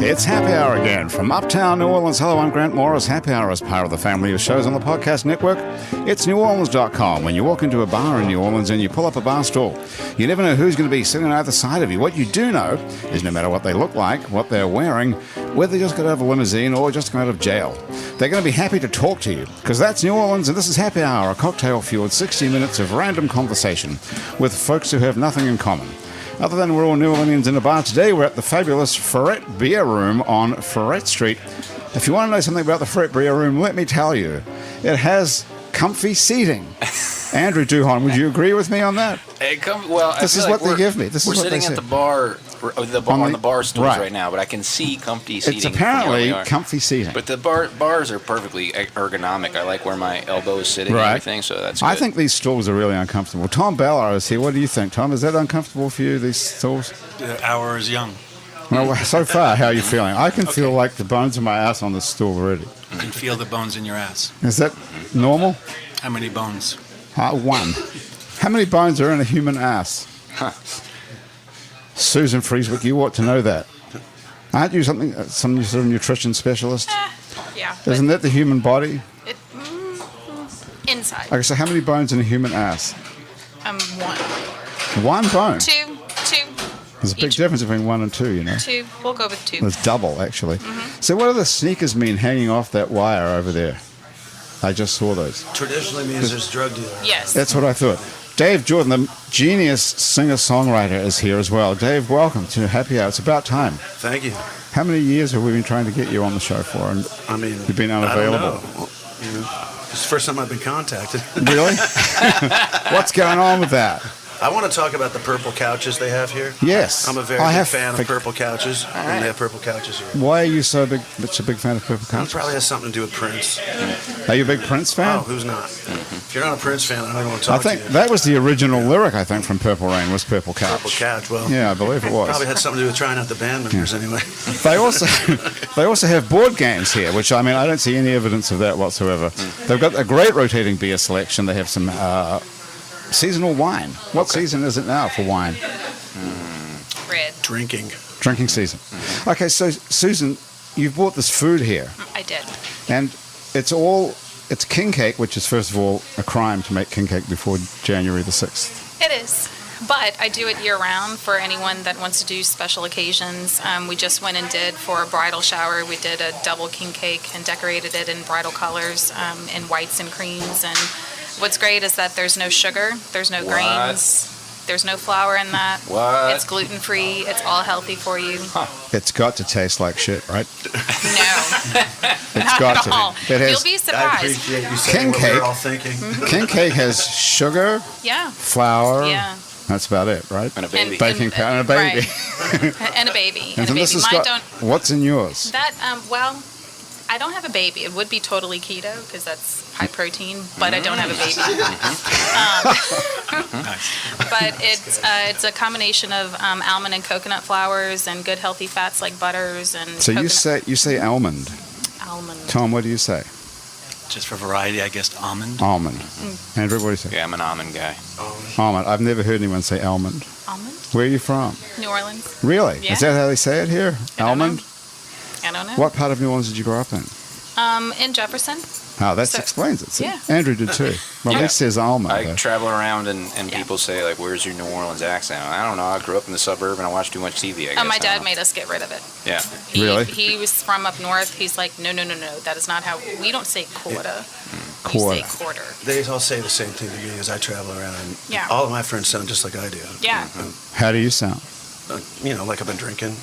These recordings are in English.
It's Happy Hour again from Uptown New Orleans. Hello, I'm Grant Morris. Happy Hour is part of the family of shows on the podcast network. It's neworleans.com. When you walk into a bar in New Orleans and you pull up a bar stool, you never know who's going to be sitting on either side of you. What you do know is no matter what they look like, what they're wearing, whether they just got out of a limousine or just come out of jail, they're going to be happy to talk to you because that's New Orleans and this is Happy Hour, a cocktail-fueled 60 minutes of random conversation with folks who have nothing in common. Other than we're all New Orleans in a bar today, we're at the fabulous Ferret Beer Room on Ferret Street. If you want to know something about the Ferret Beer Room, let me tell you, it has comfy seating. Andrew Duhon, would you agree with me on that? This is what they give me. This is we're what they sitting say. at the bar, on the bar stools right now, but I can see comfy seating. It's apparently comfy seating. But the bars are perfectly ergonomic. I like where my elbow is sitting and everything, so that's good. I think these stools are really uncomfortable. Tom Ballard is here. What do you think, Tom? Is that uncomfortable for you, these stools? The hour is young. Well, so far, how are you feeling? I can feel like the bones of my ass on this stool already. You can feel the bones in your ass. Is that normal? How many bones? One. How many bones are in a human ass? Susan Freeswick, you ought to know that. Aren't you some sort of nutrition specialist? Yeah. Isn't that the human body? Inside. Okay, so how many bones in a human ass? One. One bone? Two. There's a big difference between one and two, you know. Two. We'll go with two. There's double, actually. Mm-hmm. So what do the sneakers mean hanging off that wire over there? I just saw those. Traditionally means there's drug dealer. Yes. That's what I thought. Dave Jordan, the genius singer-songwriter, is here as well. Dave, welcome to Happy Hour. It's about time. Thank you. How many years have we been trying to get you on the show for? And you've been unavailable. I don't know. It's the first time I've been contacted. Really? What's going on with that? I want to talk about the purple couches they have here. Yes. I'm a very big fan of purple couches, and they have purple couches here. Why are you such a big fan of purple couches? It probably has something to do with Prince. Are you a big Prince fan? Oh, who's not? If you're not a Prince fan, I don't want to talk I think to you. that was the original lyric, I think, from Purple Rain, was Purple Couch. Purple couch, well. Yeah, I believe it was. Probably had something to do with trying out the band members anyway. They also have board games here, which, I mean, I don't see any evidence of that whatsoever. They've got a great rotating beer selection. They have some seasonal wine. What season is it now for wine? Red. Drinking season. Okay, so Susan, you've bought this food here. I did. And it's king cake, which is, first of all, a crime to make king cake before January the 6th. It is. But I do it year-round for anyone that wants to do special occasions. We just went and did, for a bridal shower, we did a double king cake and decorated it in bridal colors, in whites and creams. And what's great is that there's no sugar, there's no grains, there's no flour in that. What? It's gluten-free, it's all healthy for you. It's got to taste like shit, right? No. It's got to. all. It has, You'll be I surprised. appreciate you saying what we're all thinking. King cake has sugar, Yeah. flour. Yeah. That's about it, right? And a baby. Baking powder and a baby. Right. And a baby. And then this has Mine got, what's in yours? That, well, I don't have a baby. It would be totally keto because that's high protein, but I don't have a baby. But it's a combination of almond and coconut flours and good healthy fats like butters and So coconut. you say almond. Almond. Tom, what do you say? Just for variety, I guess almond. Almond. Andrew, what do you say? Yeah, I'm an almond guy. Almond. I've never heard anyone say almond. Almond? Where are you from? New Orleans. Really? Yeah. Is that how they say it here? I don't Almond? know. I don't know. What part of New Orleans did you grow up in? In Jefferson. Oh, that explains it. See? Yeah. Andrew did too. Well, he says almond. I though. travel around and people say, like, where's your New Orleans accent? I don't know. I grew up in the suburb and I watched too much TV, I guess. My dad made us get rid of it. Yeah. Really? He was from up north. He's like, no. That is not how. We don't say quarter. Quarter. You say quarter. They all say the same thing to me as I travel around. Yeah. All of my friends sound just like I do. Yeah. How do you sound? Like I've been drinking.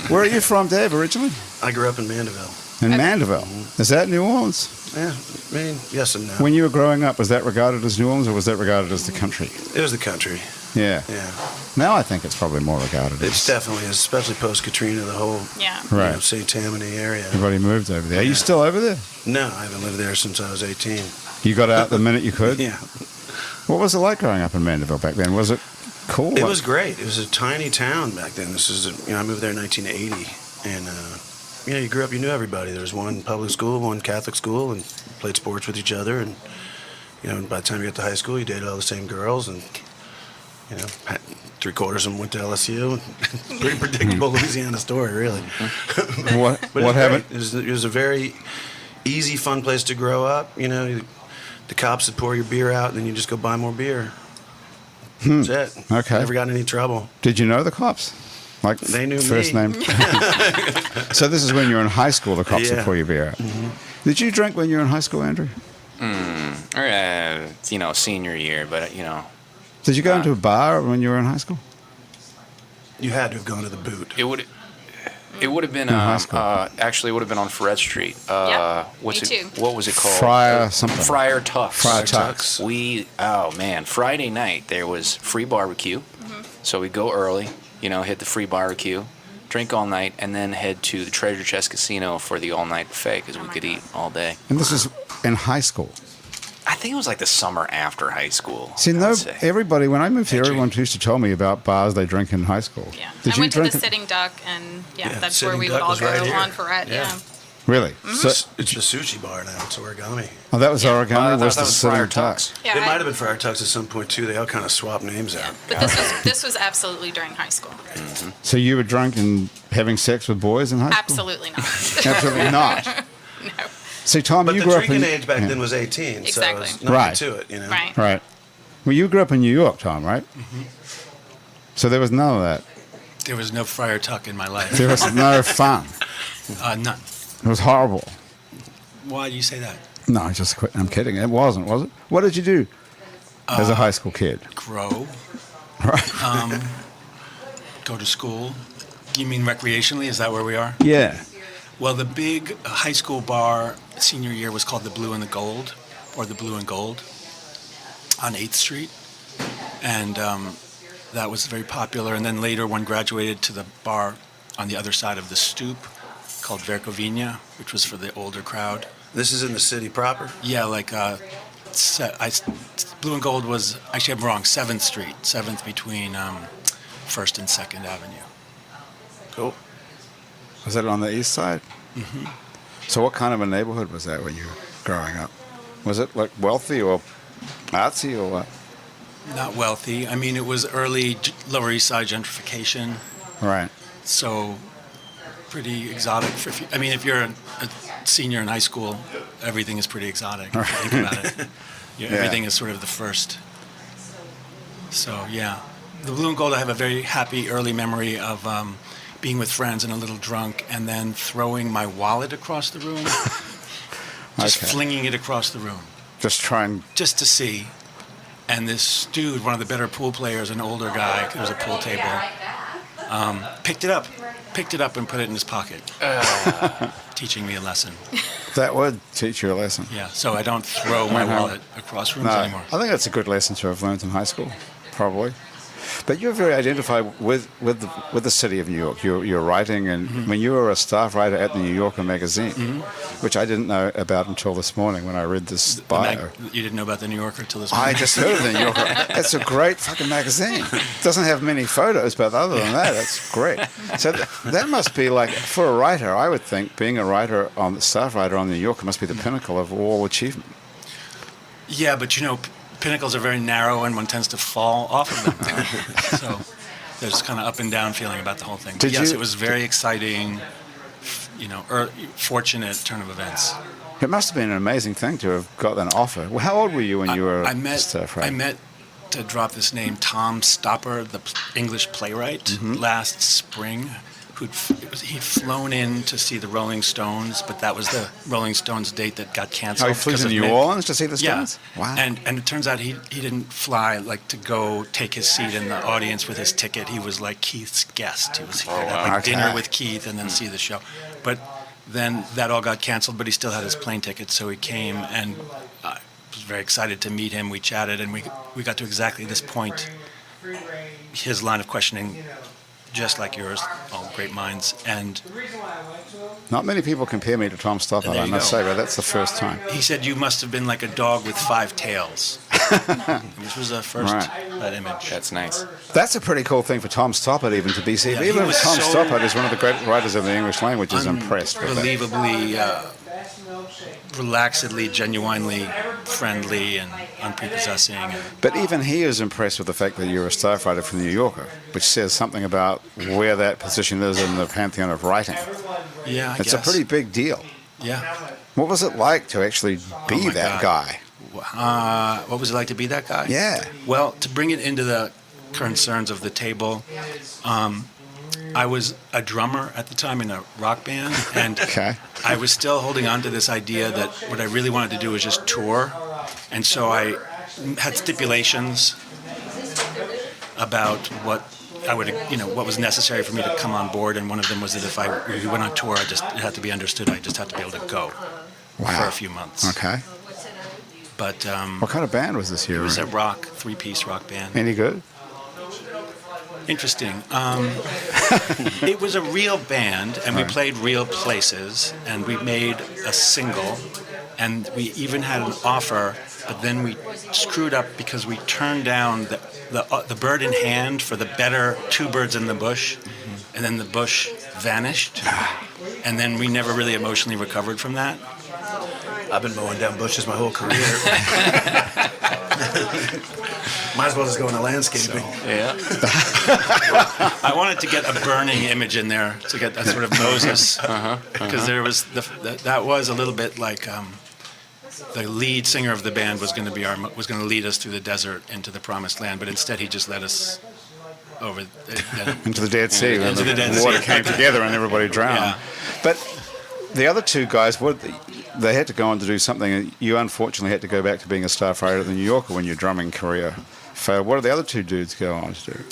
Where are you from, Dave, originally? I grew up in Mandeville. In Mandeville. Is that New Orleans? Yeah, I mean, yes and no. When you were growing up, was that regarded as New Orleans or was that regarded as the country? It was the country. Yeah. Yeah. Now I think it's probably more regarded It's as... definitely, especially post-Katrina, the whole Right. St. Tammany area. Everybody moved over there. Are you still over there? No, I haven't lived there since I was 18. You got out the minute you could? Yeah. What was it like growing up in Mandeville back then? Was it cool? It was great. It was a tiny town back then. I moved there in 1980, and you grew up, you knew everybody. There was one public school, one Catholic school, and played sports with each other. And by the time you got to high school, you dated all the same girls, and You know, 3/4 of them went to LSU. Pretty predictable Louisiana story, really. What But it's happened? great. It was a very easy, fun place to grow up. You know, the cops would pour your beer out, and then you just go buy more beer. That's it. Okay. Never got in any trouble. Did you know the cops? Like They knew first me. name. So this is when you were in high school. The cops would Yeah. pour your beer out. Did you drink when you were in high school, Andrew? Senior year, but Did you go into a bar when you were in high school? You had to have gone to the boot. it would have been high school. actually it would have been on Ferret Street. Yep, What's me it? too. What was it called? Friar something. Friar Tuck's. Friar Tuck's. Friday night there was free barbecue, so we go early, hit the free barbecue, drink all night, and then head to the Treasure Chest Casino for the all-night buffet because we could eat all day. And this is in high school. I think it was like the summer after high school. See, I would say. everybody, when I moved here, Edgy. everyone used to tell me about bars they drink in high school. Yeah. Did I you went to drink the it? Sitting Duck, and Yeah, that's Sitting where we Duck would all was right go here. on Ferret. Yeah. Yeah. Really? So, It's the sushi bar now. It's origami. oh, that was origami. I thought was that the was Sitting Friar Duck. Tuck's. Yeah, It might have been Friar Tuck's at some point too. They all kind of swapped names out. But this was absolutely during high school. So you were drunk and having sex with boys in high school? Absolutely not. Absolutely not. No. See, Tom, But you the grew up drinking in age back yeah. then was 18, Exactly. so there's nothing Right. to it, you know. Right. Right. Well, you grew up in New York, Tom, right? So there was none of that. There was no Friar Tuck in my life. There was no fun. None. It was horrible. Why do you say that? No, I'm kidding. It wasn't, was it? What did you do as a high school kid? Grow. Right. Go to school. You mean recreationally? Is that where we are? Yeah. Well, the big high school bar senior year was called the Blue and the Gold, or the Blue and Gold, on 8th Street. And that was very popular. And then later one graduated to the bar on the other side of the Stoop called Verkovina, which was for the older crowd. This is in the city proper. Yeah, like Blue and Gold was, actually I'm wrong, 7th Street, 7th between 1st and 2nd Avenue. Cool. Was that on the east side? Mm-hmm. So what kind of a neighborhood was that when you were growing up? Was it like wealthy or artsy or what? Not wealthy. I mean, it was early Lower East Side gentrification, Right. so pretty exotic. If you're a senior in high school, everything is pretty exotic. If you think about it. Yeah. Everything is sort of the first. So, yeah. The Blue and Gold, I have a very happy early memory of being with friends and a little drunk and then throwing my wallet across the room. Just Okay. flinging it across the room. Just try and Just to see. And this dude, one of the better pool players, an older guy, there was a pool table, picked it up and put it in his pocket, teaching me a lesson. that would teach you a lesson. Yeah, so I don't throw my Uh-huh. wallet across rooms No, anymore. I think that's a good lesson to have learned in high school, probably. But you're very identified with the city of New York. You're writing, and Mm-hmm. I mean, you were a staff writer at the New Yorker magazine, which I didn't know about until this morning when I read this bio. You didn't know about the New Yorker till this I morning? just heard of the New Yorker. It's a great fucking magazine. It doesn't have many photos, but other than that, it's great. So that must be like, for a writer, I would think, being a writer, staff writer on the New Yorker must be the pinnacle of all achievement. Yeah, but pinnacles are very narrow and one tends to fall off of them. So there's kind of up and down feeling about the whole thing. But Did yes, you- it was very exciting, fortunate turn of events. It must have been an amazing thing to have got an offer. Well, how old were you when you were I a met, staff writer? I met, to drop this name, Tom Stoppard, the English playwright, last spring. He'd flown in to see the Rolling Stones, but that was the Rolling Stones date that got canceled. Oh, he flew because to of New Orleans to see the Stones? Yeah. Wow. And it turns out he didn't fly to go take his seat in the audience with his ticket. He was like Keith's guest. He was here to have Okay. dinner with Keith and then see the show. But then that all got canceled, but he still had his plane ticket, so he came, and I was very excited to meet him. We chatted, and we got to exactly this point, his line of questioning, just like yours, all great minds. And Not many people compare me to Tom Stoppard, There I you must go. say, but that's the first time. he said, you must have been like a dog with 5 tails. Which was the first, Right. that image. That's nice. That's a pretty cool thing for Tom Stoppard even to be seen. Yeah, he Even was Tom so Stoppard is one of the great writers of the English language is impressed with that. Unbelievably relaxedly, genuinely friendly and unprepossessing. And But even he is impressed with the fact that you're a staff writer from the New Yorker, which says something about where that position is in the pantheon of writing. yeah, I It's guess. a pretty big deal. Yeah. What was it like to actually be my that God. guy? What was it like to be that guy? Yeah. Well, to bring it into the concerns of the table, I was a drummer at the time in a rock band, and Okay. I was still holding on to this idea that what I really wanted to do was just tour, and so I had stipulations about what I would, what was necessary for me to come on board, and one of them was that if we went on tour, it had to be understood I just had to be able to go for a few months. Okay. But What kind of band was this here? it was a rock, three-piece rock band. Any good? Interesting. It was a real band, and we played real places, and we made a single, and we even had an offer, but then we screwed up because we turned down the Bird in Hand for the better Two Birds in the Bush, and then the bush vanished, and then we never really emotionally recovered from that. I've been mowing down bushes my whole career. Might as well just go into landscaping. Yeah. I wanted to get a burning image in there to get that sort of Moses, because there was that was a little bit like the lead singer of the band was going to lead us through the desert into the promised land, but instead he just led us over Into the Dead Sea. Into when the Dead water Sea. came together and everybody drowned. Yeah. But the other two guys, they had to go on to do something. You unfortunately had to go back to being a staff writer at the New Yorker when your drumming career failed. What did the other two dudes go on to do?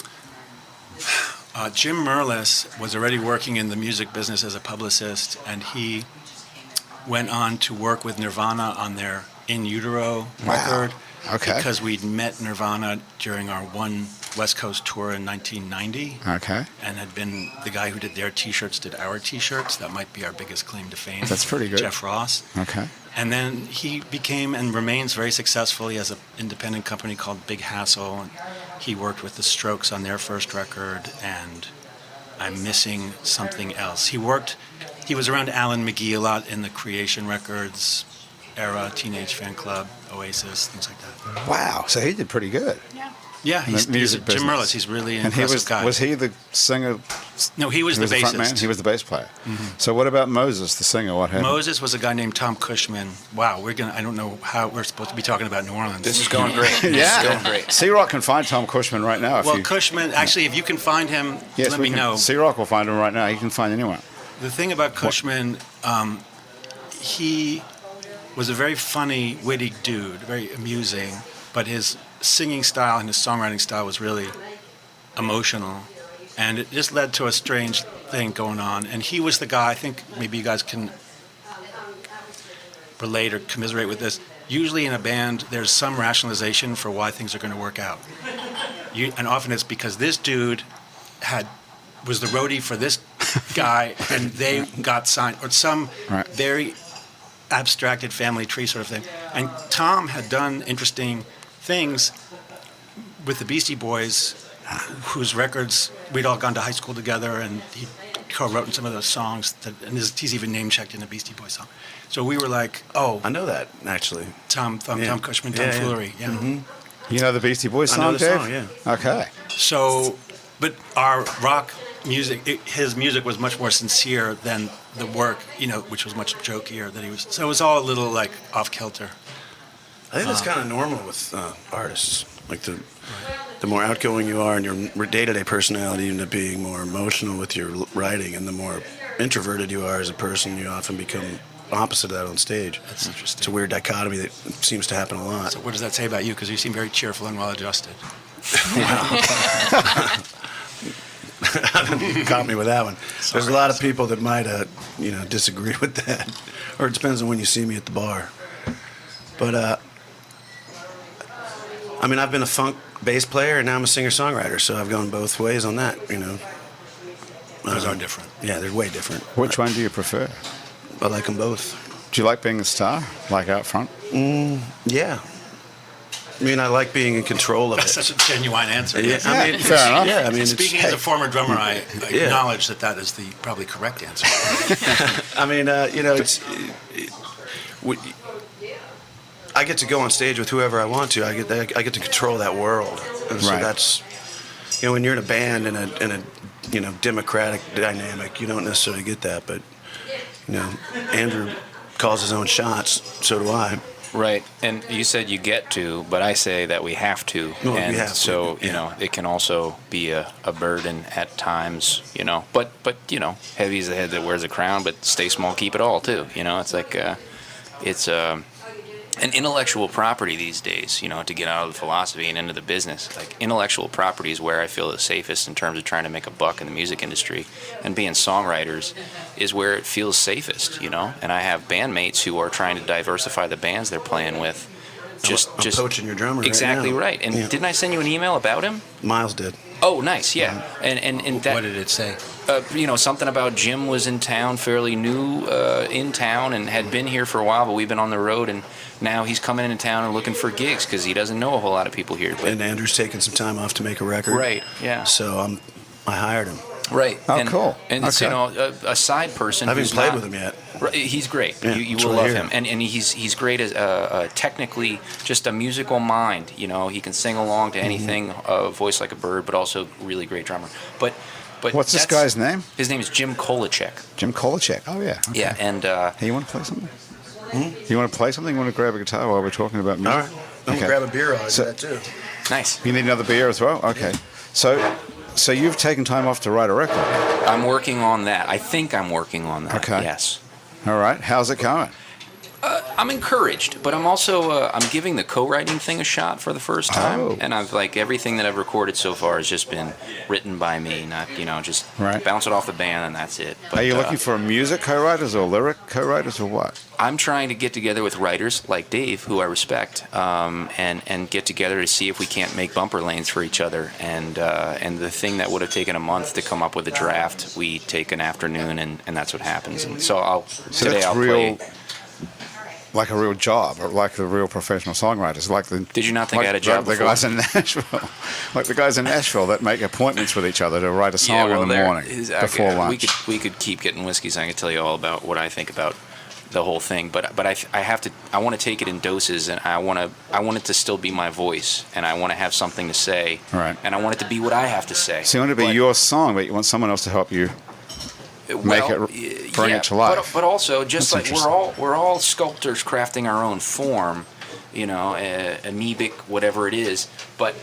Jim Merlis was already working in the music business as a publicist, and he went on to work with Nirvana on their In Utero record. Okay. Because we'd met Nirvana during our one West Coast tour in 1990. Okay. And had been the guy who did their T-shirts, did our T-shirts. That might be our biggest claim to fame. That's pretty good. Jeff Ross. Okay. And then he became and remains very successful. He has an independent company called Big Hassle. And he worked with the Strokes on their first record, and I'm missing something else. He was around Alan McGee a lot in the Creation Records era, Teenage Fan Club, Oasis, things like that. Wow. So he did pretty good. Yeah, he's music Jim business. Merlis. He's really an And he impressive guy. was he the singer? No, he was the front man? bassist. He was the bass player. So what about Moses, the singer? What happened? Moses was a guy named Tom Cushman. Wow, I don't know how we're supposed to be talking about New Orleans. This is going great. This Yeah. is going great. C-Rock can find Tom Cushman right now. Well, Cushman, actually, if you can find him, let me know. C-Rock will find him right now. He can find anyone. The thing about Cushman, he was a very funny, witty dude, very amusing, but his singing style and his songwriting style was really emotional. And it just led to a strange thing going on. And he was the guy, I think maybe you guys can relate or commiserate with this. Usually in a band, there's some rationalization for why things are going to work out. And often it's because this dude was the roadie for this guy, and they got signed, or some very abstracted family tree sort of thing. And Tom had done interesting things with the Beastie Boys, whose records we'd all gone to high school together, and he co-wrote some of those songs, and he's even name-checked in a Beastie Boys song. So we were like, oh, I know that, actually. Tom Cushman, Tomfoolery, yeah. You know the Beastie Boys song, I know the Dave? song, yeah. Okay. So, but our rock music, his music was much more sincere than the work, which was much jokier that he was. So it was all a little like off kilter. I think that's kind of normal with artists. Like the more outgoing you are and your day-to-day personality, you end up being more emotional with your writing, and the more introverted you are as a person, you often become opposite of that on stage. That's interesting. It's a weird dichotomy that seems to happen a lot. So what does that say about you? Because you seem very cheerful and well-adjusted. You caught me with that one. There's a lot of people that might, disagree with that, or it depends on when you see me at the bar. But I've been a funk bass player, and now I'm a singer-songwriter, so I've gone both ways on that. Those are different. Yeah, they're way different. Which one do you prefer? I like them both. Do you like being a star, like out front? Yeah. I like being in control of That's it. such a genuine answer. Yeah, fair enough. Yeah, Speaking as a former drummer, I acknowledge that is the probably correct answer. it's I get to go on stage with whoever I want to. I get to control that world, and so Right. that's, when you're in a band in a democratic dynamic, you don't necessarily get that. But Andrew calls his own shots, so do I. Right, and you said you get to, but I say that we have to, No, we and have to, so yeah. it can also be a burden at times, But heavy is the head that wears a crown, but stay small, keep it all too. It's like it's an intellectual property these days. To get out of the philosophy and into the business, like intellectual property is where I feel the safest in terms of trying to make a buck in the music industry, and being songwriters is where it feels safest. And I have bandmates who are trying to diversify the bands they're playing with. I'm poaching your drummer. Exactly right. right. And didn't I send you an email about him? Miles did. Oh, nice. Yeah. And that, What did it say? something about Jim was in town, fairly new in town, and had been here for a while, but we've been on the road, and now he's coming into town and looking for gigs because he doesn't know a whole lot of people here. But, And Andrew's taking some time off to make a record. right. Yeah. So I hired him. Right. Oh, and, cool. And it's, Okay. a side person. I haven't who's played not- with him yet. Right, he's great. Yeah, you it's will right love here. him, and he's great as technically just a musical mind. He can sing along to anything, voice like a bird, but also really great drummer. But What's this that's- guy's name? His name is Jim Kolacek. Jim Kolacek. Oh, yeah. Okay. Yeah, and Hey, you want to play something? You want to play something? You want to grab a guitar while we're talking about music? All right. I'm Okay. gonna grab a beer. I'll So- do that too. nice. You need another beer as well? Okay. So you've taken time off to write a record. I'm working on that. I think I'm working on that. Okay. Yes. All right. How's it going? I'm encouraged, but I'm also I'm giving the co-writing thing a shot for the first time, Oh. and I've everything that I've recorded so far has just been written by me, not just Right. bounce it off the band and that's it. But, Are you looking for music co-writers or lyric co-writers or what? I'm trying to get together with writers like Dave, who I respect, and get together to see if we can't make bumper lanes for each other. And the thing that would have taken a month to come up with a draft, we take an afternoon, and that's what happens. And so today I'll real, play. like a real job, or like the real professional songwriters. Like the Did you not think I had a job the before? guys in Nashville, like the guys in Nashville that make appointments with each other to write a song in the morning before lunch. We could keep getting whiskeys. I could tell you all about what I think about the whole thing, but I want to take it in doses, and I want it to still be my voice, and I want to have something to say, Right. and I want it to be what I have to say. So you want it to be But- your song, but you want someone else to help you bring it to life. But also, just That's like we're all sculptors crafting our own form, amoebic, whatever it is. But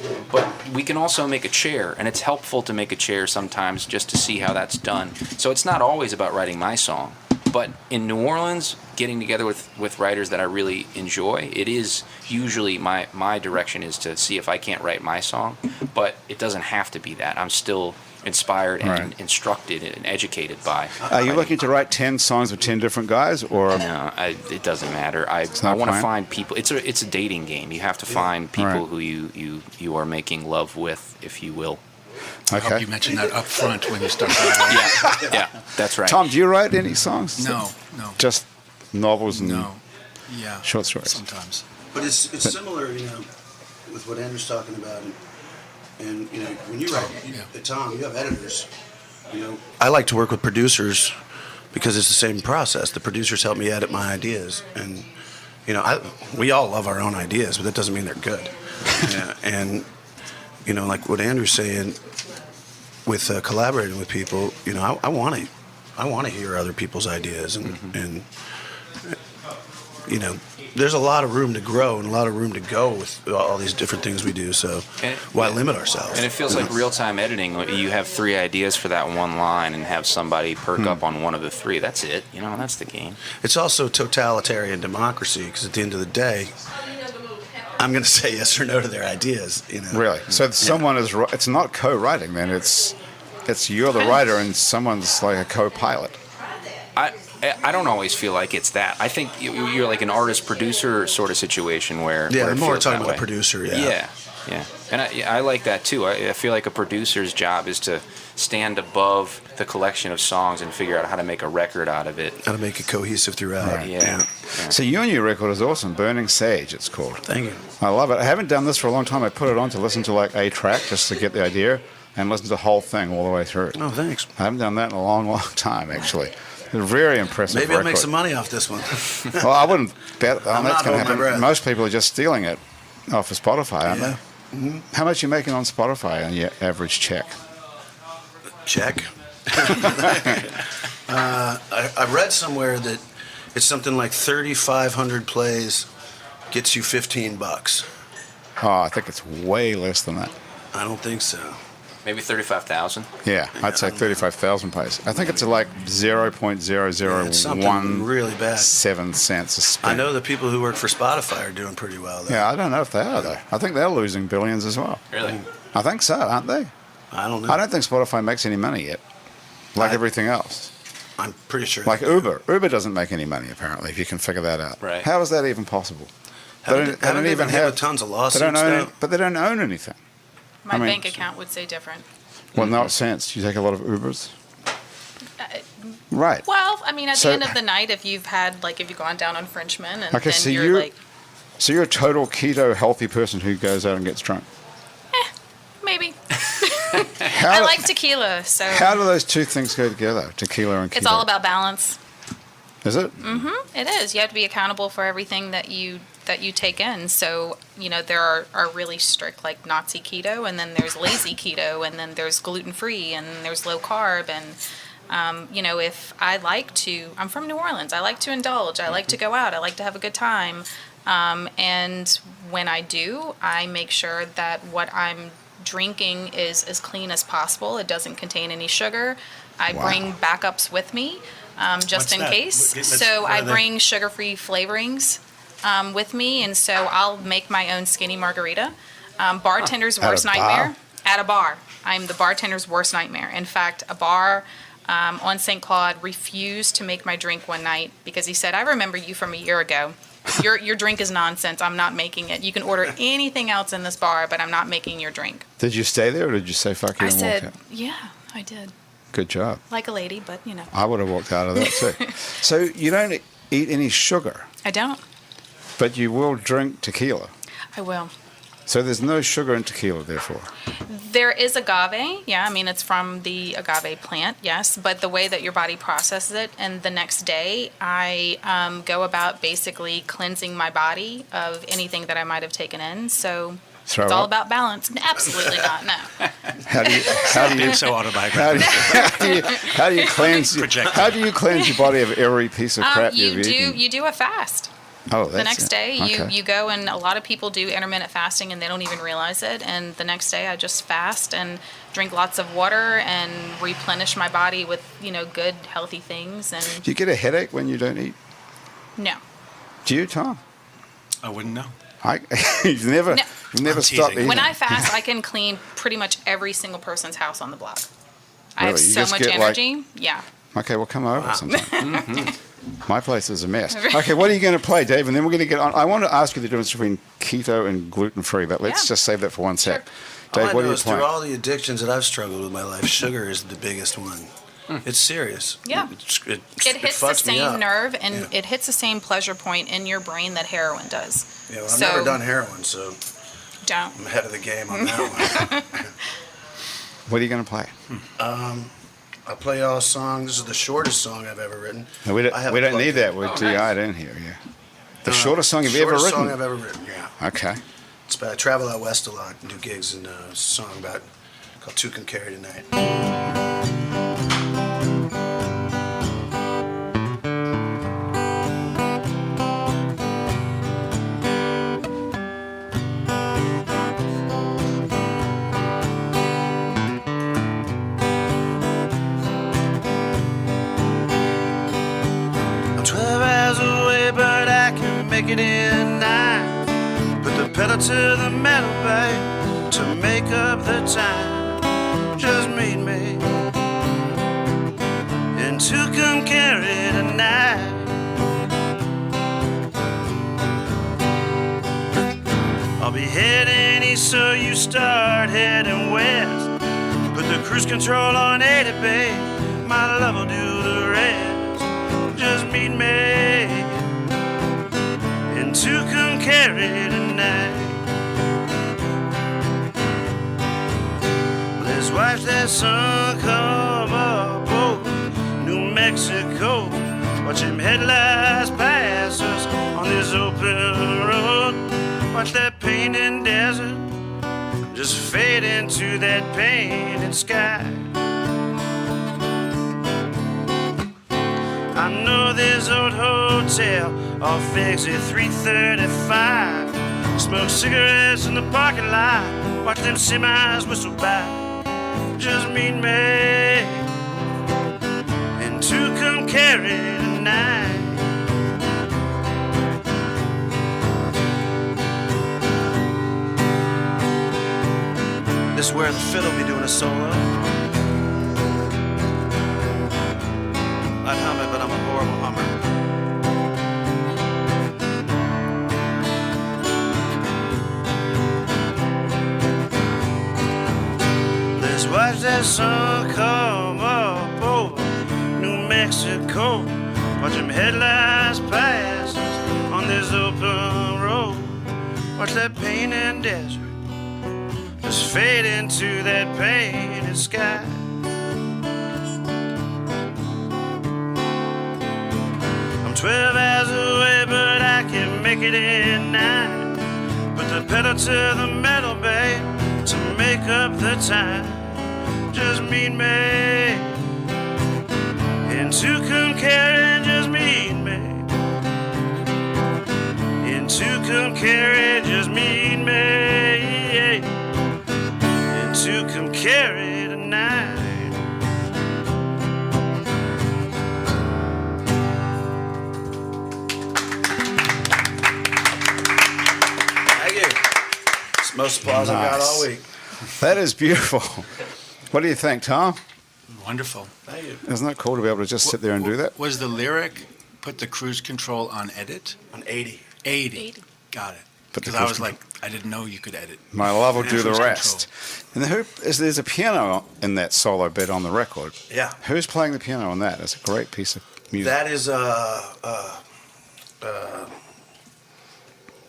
we can also make a chair, and it's helpful to make a chair sometimes just to see how that's done. So it's not always about writing my song. But in New Orleans, getting together with writers that I really enjoy, it is usually my direction is to see if I can't write my song. But it doesn't have to be that. I'm still inspired and Right. instructed and educated by. Are you looking to write 10 songs with 10 different guys, or No, it doesn't matter. I not want to fine? find people. It's a dating game. You have to find people Right. who you are making love with, if you will. I hope okay? you mention that up front when you start writing. Yeah, that's right. Tom, do you write any songs? No. Just novels and No. Yeah. short stories. Sometimes. But it's similar, with what Andrew's talking about, and when you write, Tom, you have editors. I like to work with producers because it's the same process. The producers help me edit my ideas, and we all love our own ideas, but that doesn't mean they're good. And like what Andrew's saying, with collaborating with people, I want to hear other people's ideas, and there's a lot of room to grow and a lot of room to go with all these different things we do. So why limit ourselves? And it feels like real-time editing. You have 3 ideas for that one line, and have somebody perk up on one of the 3. That's it. That's the game. It's also totalitarian democracy, because at the end of the day, I'm going to say yes or no to their ideas. Really? So someone is. It's not co-writing then. It's you're the writer and someone's like a co-pilot. I don't always feel like it's that. I think you're like an artist-producer sort of situation where Yeah, it more feels talking that about way. a producer. Yeah. And I like that too. I feel like a producer's job is to stand above the collection of songs and figure out how to make a record out of it. How to make it cohesive throughout. Right. Yeah. So your new record is awesome. Burning Sage, it's called. Thank you. I love it. I haven't done this for a long time. I put it on to listen to like a track just to get the idea and listen to the whole thing all the way through. Oh, thanks. I haven't done that in a long, long time, actually. A very impressive Maybe I'll record. make some money off this one. Well, I wouldn't bet on I'm that's not going to holding my happen. breath. Most people are just stealing it off of Spotify, aren't Yeah. they? How much are you making on Spotify on your average check? Check. I read somewhere that it's something like 3,500 plays gets you $15. Oh, I think it's way less than that. I don't think so. Maybe 35,000. Yeah, I'd say 35,000 plays. I think it's like It's something 0.001 really bad. 7 cents a spin. I know the people who work for Spotify are doing pretty well, though. Yeah, I don't know if they are, though. I think they're losing billions as well. Really? I think so, aren't they? I don't know. I don't think Spotify makes any money yet, like everything else. I'm pretty sure. Like they do. Uber. Uber doesn't make any money, apparently, if you can figure that out. Right. How is that even possible? Haven't they been hit with tons of lawsuits, They don't own though? it, but they don't own anything. My I mean- bank account would say different. Well, no sense. You take a lot of Ubers? Right. Well, I mean, at So- the end of the night, if you've gone down on Frenchmen, and Okay, then so you're you- like, So you're a total keto healthy person who goes out and gets drunk. maybe. How I do- like tequila, so How do those two things go together? Tequila and keto. it's all about balance. Is it? It is. You have to be accountable for everything that you take in. So, there are really strict, like Nazi keto, and then there's lazy keto, and then there's gluten-free, and there's low carb. And, if I'm from New Orleans, I like to indulge. I like to go out. I like to have a good time. And when I do, I make sure that what I'm drinking is as clean as possible. It doesn't contain any sugar. I Wow. bring backups with me. Just What's in that? case. Let's- So what I are they? bring sugar-free flavorings with me, and so I'll make my own skinny margarita. Bartender's At a worst bar? nightmare. At a bar. I'm the bartender's worst nightmare. In fact, a bar on St. Claude refused to make my drink one night because he said, "I remember you from a year ago. Your drink is nonsense. I'm not making it. You can order anything else in this bar, but I'm not making your drink." Did you stay there or did you say fuck you I and walk said, out? "Yeah, I did. Good job. Like a lady, but I would have walked out of that too. So you don't eat any sugar, I don't. but you will drink tequila. I will." So there's no sugar in tequila, therefore. There is agave, yeah. I mean, it's from the agave plant, yes. But the way that your body processes it, and the next day, I go about basically cleansing my body of anything that I might have taken in. So Throw it's all up? about balance. Absolutely not. No. How do you Being so autobiographical. how do you cleanse Projecting. how do you cleanse your body of every piece of crap you've eaten? You do a fast. Oh, that's The next it. day, Okay. you go, and a lot of people do intermittent fasting and they don't even realize it. And the next day, I just fast and drink lots of water and replenish my body with good healthy things. And Do you get a headache when you don't eat? no, Do you, Tom? I wouldn't know. You've never No. I'm stopped teasing. eating. when I fast, I can clean pretty much every single person's house on the block. I have Really? You so just much get, like- energy. Yeah. Okay, well, come over sometime. My place is a mess. Okay, what are you going to play, Dave? And then we're going to get on. I want to ask you the difference between keto and gluten-free, but let's Yeah. just save that for one sec. Sure. Dave, All I what know are you is through playing? all the addictions that I've struggled with in my life, sugar is the biggest one. It's serious. Yeah. It It hits the fucks me same up. nerve, and Yeah. it hits the same pleasure point in your brain that heroin does. Yeah, well, I've So- never done heroin, so Don't. I'm ahead of the game on that one. What are you going to play? I play y'all a song. This is the shortest song I've ever written. No, we don't, I have we it don't plugged need in. that. We're DI'd in here, yeah. The shortest song you've ever Shortest written? song I've ever written, yeah. Okay. It's about, I travel out west a lot and do gigs, and a song about called Two Can Carry Tonight. I'm 12 hours away, but I can make it in 9. Put the pedal to the metal, babe, to make up the time. Just meet me and two come carry tonight. I'll be heading east, so you start heading west. Put the cruise control on 80, babe. My love will do the rest. Just meet me and two come carry tonight. Let's watch that sun come up over New Mexico cold. Watch them headlights pass us on this open road. Watch that painted desert just fade into that painted sky. I know this old hotel off exit 335. Smoke cigarettes in the parking lot. Watch them semis whistle by. Just meet me and two come carry tonight. This is where the fiddle be doing a solo. I'd hum it, but I'm a horrible hummer. Let's watch that sun come up over New Mexico. Watch them headlights pass us on this open road. Watch that painted desert just fade into that painted sky. I'm 12 hours away, but I can make it in 9. Put the pedal to the metal, babe, to make up the time. Just meet me in Tucumcari, just meet me in Tucumcari, just meet me in Tucumcari tonight. Thank you. It's the most applause I've got all week. That is beautiful. What do you think, Tom? Wonderful. Thank you. Isn't that cool to be able to just sit there and do that? Was the lyric put the cruise control on edit? On 80. 80. Got it. Put the Because I was cruise like, I didn't know you could edit. My love will do the Cruise rest. And there's a piano in that solo bit on the record. Yeah. Who's playing the piano on that? It's a great piece of music. That is,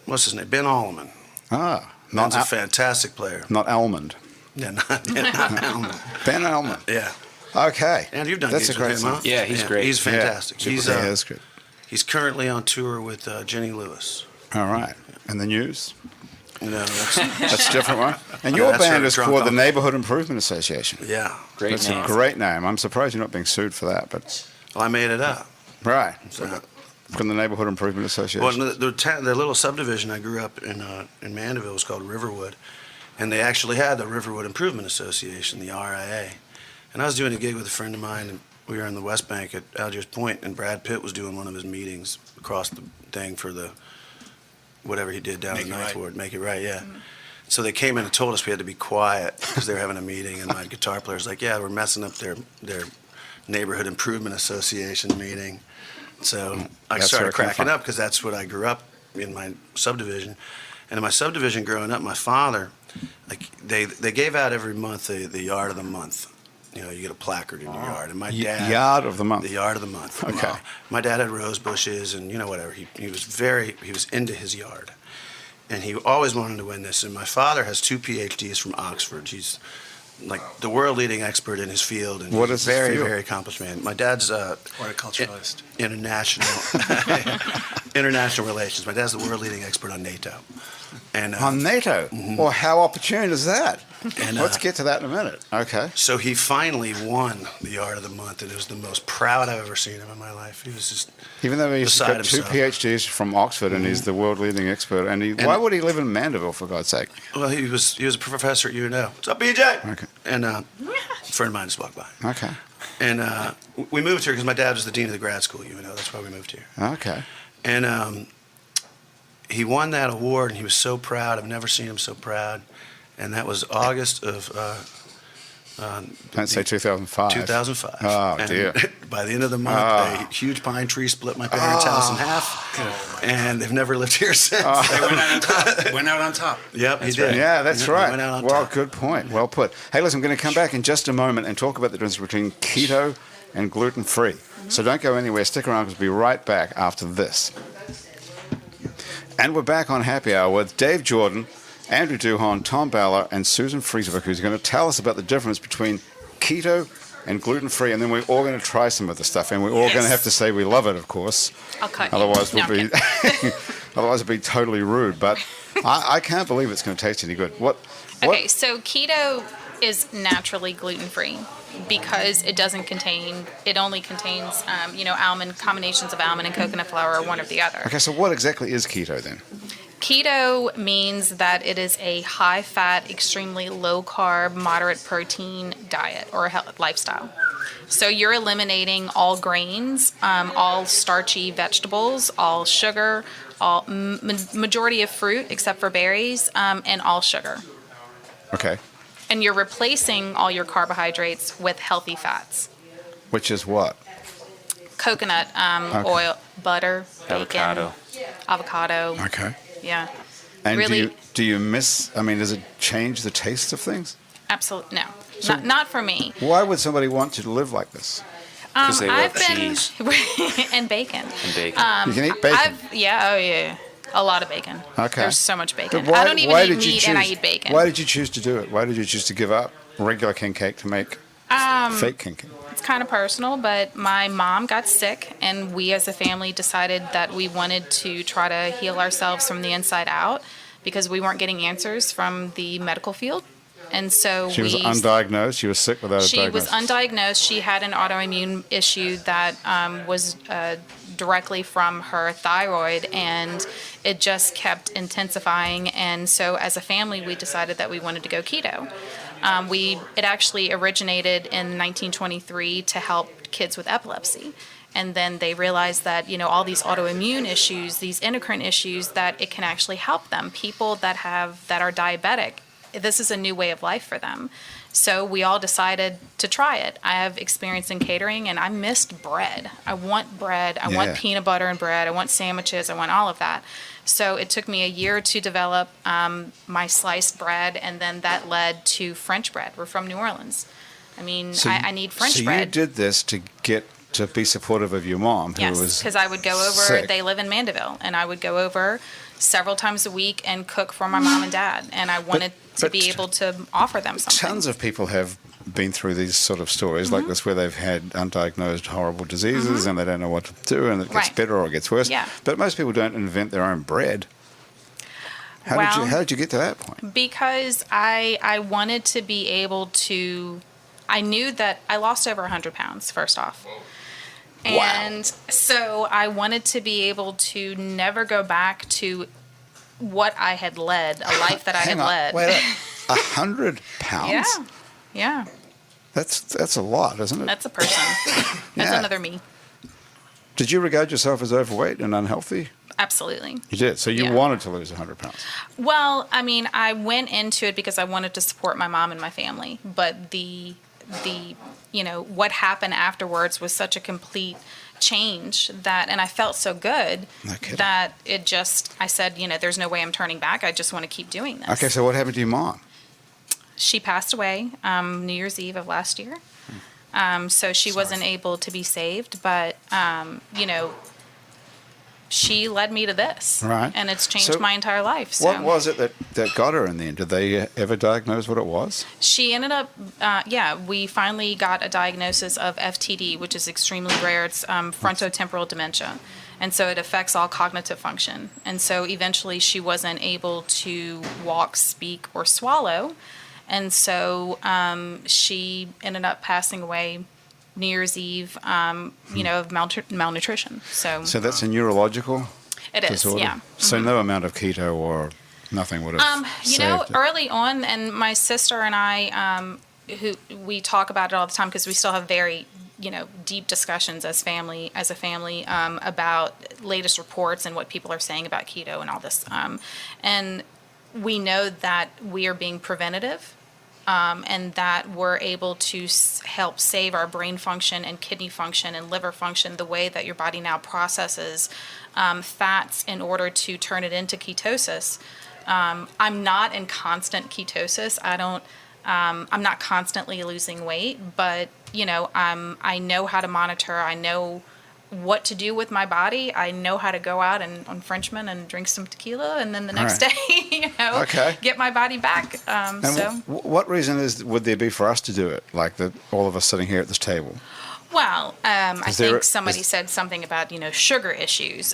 what's his name? Ben Allman. Ah, Ben's a fantastic player. not Almond. Yeah, not Allman. Ben Almond. Yeah. Okay. And you've done That's gigs a great with him, song. huh? Yeah, he's great. He's fantastic. Yeah. He's, Yeah, that's good. he's currently on tour with Jenny Lewis. All right. And the news? No, that's, That's a different one. And Yeah, your that's band her is drunk called the uncle. Neighborhood Improvement Association. yeah. Great That's name. a great name. I'm surprised you're not being sued for that, but Well, I made it up. right. So, From the Neighborhood Improvement Association. well, the little subdivision I grew up in Mandeville was called Riverwood, and they actually had the Riverwood Improvement Association, the RIA. And I was doing a gig with a friend of mine, and we were in the West Bank at Algiers Point, and Brad Pitt was doing one of his meetings across the thing for the whatever he did down Make in It Ninth Right. Ward, Make It Right, yeah. So they came in and told us we had to be quiet because they were having a meeting, and my guitar player's like, yeah, we're messing up their Neighborhood Improvement Association meeting. So I That's started where it came cracking from. up because that's what I grew up in my subdivision. And in my subdivision growing up, my father, like they gave out every month the yard of the month. You know, you get a placard in your yard. And my dad, Yard of the Month. the yard of the month. Okay. My dad had rose bushes and whatever. He was into his yard, and he always wanted to win this. And my father has 2 PhDs from Oxford. He's like the world leading expert in his field, and What he's is a his very field? very accomplished man. My dad's Horticulturalist. international relations. My dad's the world leading expert on NATO. And On NATO? Well, how opportune is that? And, Let's get to that in a minute. Okay. so he finally won the Yard of the Month, and it was the most proud I've ever seen him in my life. He was just Even though he's beside got 2 himself. PhDs from Oxford and he's the world leading expert, and why would he live in Mandeville, for God's sake? Well, he was a professor at UNO. What's up, BJ? Okay. And a friend of mine just walked by. Okay. And we moved here because my dad was the dean of the grad school at UNO. That's why we moved here. Okay. And he won that award, and he was so proud. I've never seen him so proud. And that was August of Don't say 2005. 2005. Oh, And dear. by the end of the month, a huge pine tree split my parents' house in half, and they've never lived here since. They went out on top. Went out on top. Yep, he did. Oh. Yeah, that's He right. went out on Well, top. good point. Well put. Hey, listen, I'm going to come back in just a moment and talk about the difference between keto and gluten-free. So don't go anywhere. Stick around because we'll be right back after this. And we're back on Happy Hour with Dave Jordan, Andrew Duhon, Tom Ballard, and Susan Freeswick, who's going to tell us about the difference between keto and gluten-free, and then we're all going to try some of the stuff, and we're all going to have to say we love it, of course. I'll cut you. Otherwise, No, we'll be otherwise it'd be totally rude. But I can't believe it's going to taste any good. What? Okay, so keto is naturally gluten-free because it only contains, combinations of almond and coconut flour or one or the other. Okay, so what exactly is keto then? Keto means that it is a high-fat, extremely low-carb, moderate protein diet or lifestyle. So you're eliminating all grains, all starchy vegetables, all sugar, all majority of fruit except for berries, and all sugar. Okay. And you're replacing all your carbohydrates with healthy fats. Which is what? Coconut oil, butter, bacon, avocado. Okay. Yeah. And Really- do you miss? I mean, does it change the taste of things? Absolutely no. So- not for me. Why would somebody want to live like this? Because they love I've been cheese and bacon. and bacon. You can eat bacon. Yeah, a lot of bacon. Okay. There's so much bacon. But I don't even eat meat and I eat bacon. Why did you choose to do it? Why did you choose to give up regular king cake to make fake king cake? It's kind of personal, but my mom got sick, and we as a family decided that we wanted to try to heal ourselves from the inside out because we weren't getting answers from the medical field. And so She was undiagnosed. She was sick without a She was diagnosis. undiagnosed. She had an autoimmune issue that was directly from her thyroid, and it just kept intensifying. And so as a family, we decided that we wanted to go keto. It actually originated in 1923 to help kids with epilepsy. And then they realized that, all these autoimmune issues, these endocrine issues, that it can actually help them. People that are diabetic, this is a new way of life for them. So we all decided to try it. I have experience in catering, and I missed bread. I want bread. I want peanut butter and bread. I want sandwiches. I want all of that. So it took me a year to develop my sliced bread, and then that led to French bread. We're from New Orleans. I mean, I need French bread. So you did this to be supportive of your mom, who Yes, was because I would go over, sick. They live in Mandeville, and I would go over several times a week and cook for my mom and dad, and I wanted to be able to offer them something. Tons of people have been through these sort of stories like this where they've had undiagnosed horrible diseases and they don't know what to do, and it gets Right. better or it gets worse. Yeah. But most people don't invent their own bread. How did you get to that point? Because I wanted to be able to, I knew that I lost over 100 pounds, first off. And so I wanted to be able to never go back to what I had led, a life that I had led. Wait, 100 pounds? Yeah. That's a lot, isn't it? That's a person. That's Yeah. another me. Did you regard yourself as overweight and unhealthy? Absolutely. You did. So you Yeah. wanted to lose 100 pounds. Well, I mean, I went into it because I wanted to support my mom and my family, but the what happened afterwards was such a complete change and I felt so good No kidding. that I said, there's no way I'm turning back. I just want to keep doing this. Okay, so what happened to your mom? She passed away New Year's Eve of last year. So she wasn't able to be saved, but she led me to this. Right. And it's changed So my entire life. So. What was it that got her in the end? Did they ever diagnose what it was? She ended up, we finally got a diagnosis of FTD, which is extremely rare. It's frontotemporal dementia. And so it affects all cognitive function. And so eventually she wasn't able to walk, speak, or swallow. And so she ended up passing away New Year's Eve, of malnutrition. So So that's a neurological it is, disorder? yeah. So no amount of keto or nothing would have saved it. Early on, and my sister and I, who we talk about it all the time because we still have very, deep discussions as a family, about latest reports and what people are saying about keto and all this. And we know that we are being preventative. And that we're able to help save our brain function and kidney function and liver function the way that your body now processes fats in order to turn it into ketosis. I'm not in constant ketosis. I'm not constantly losing weight, but I know how to monitor. I know what to do with my body. I know how to go out and on Frenchman and drink some tequila, and then the next day, Okay. get my body back. And So, what reason would there be for us to do it? Like all of us sitting here at this table. well, I there- think somebody said something about sugar issues.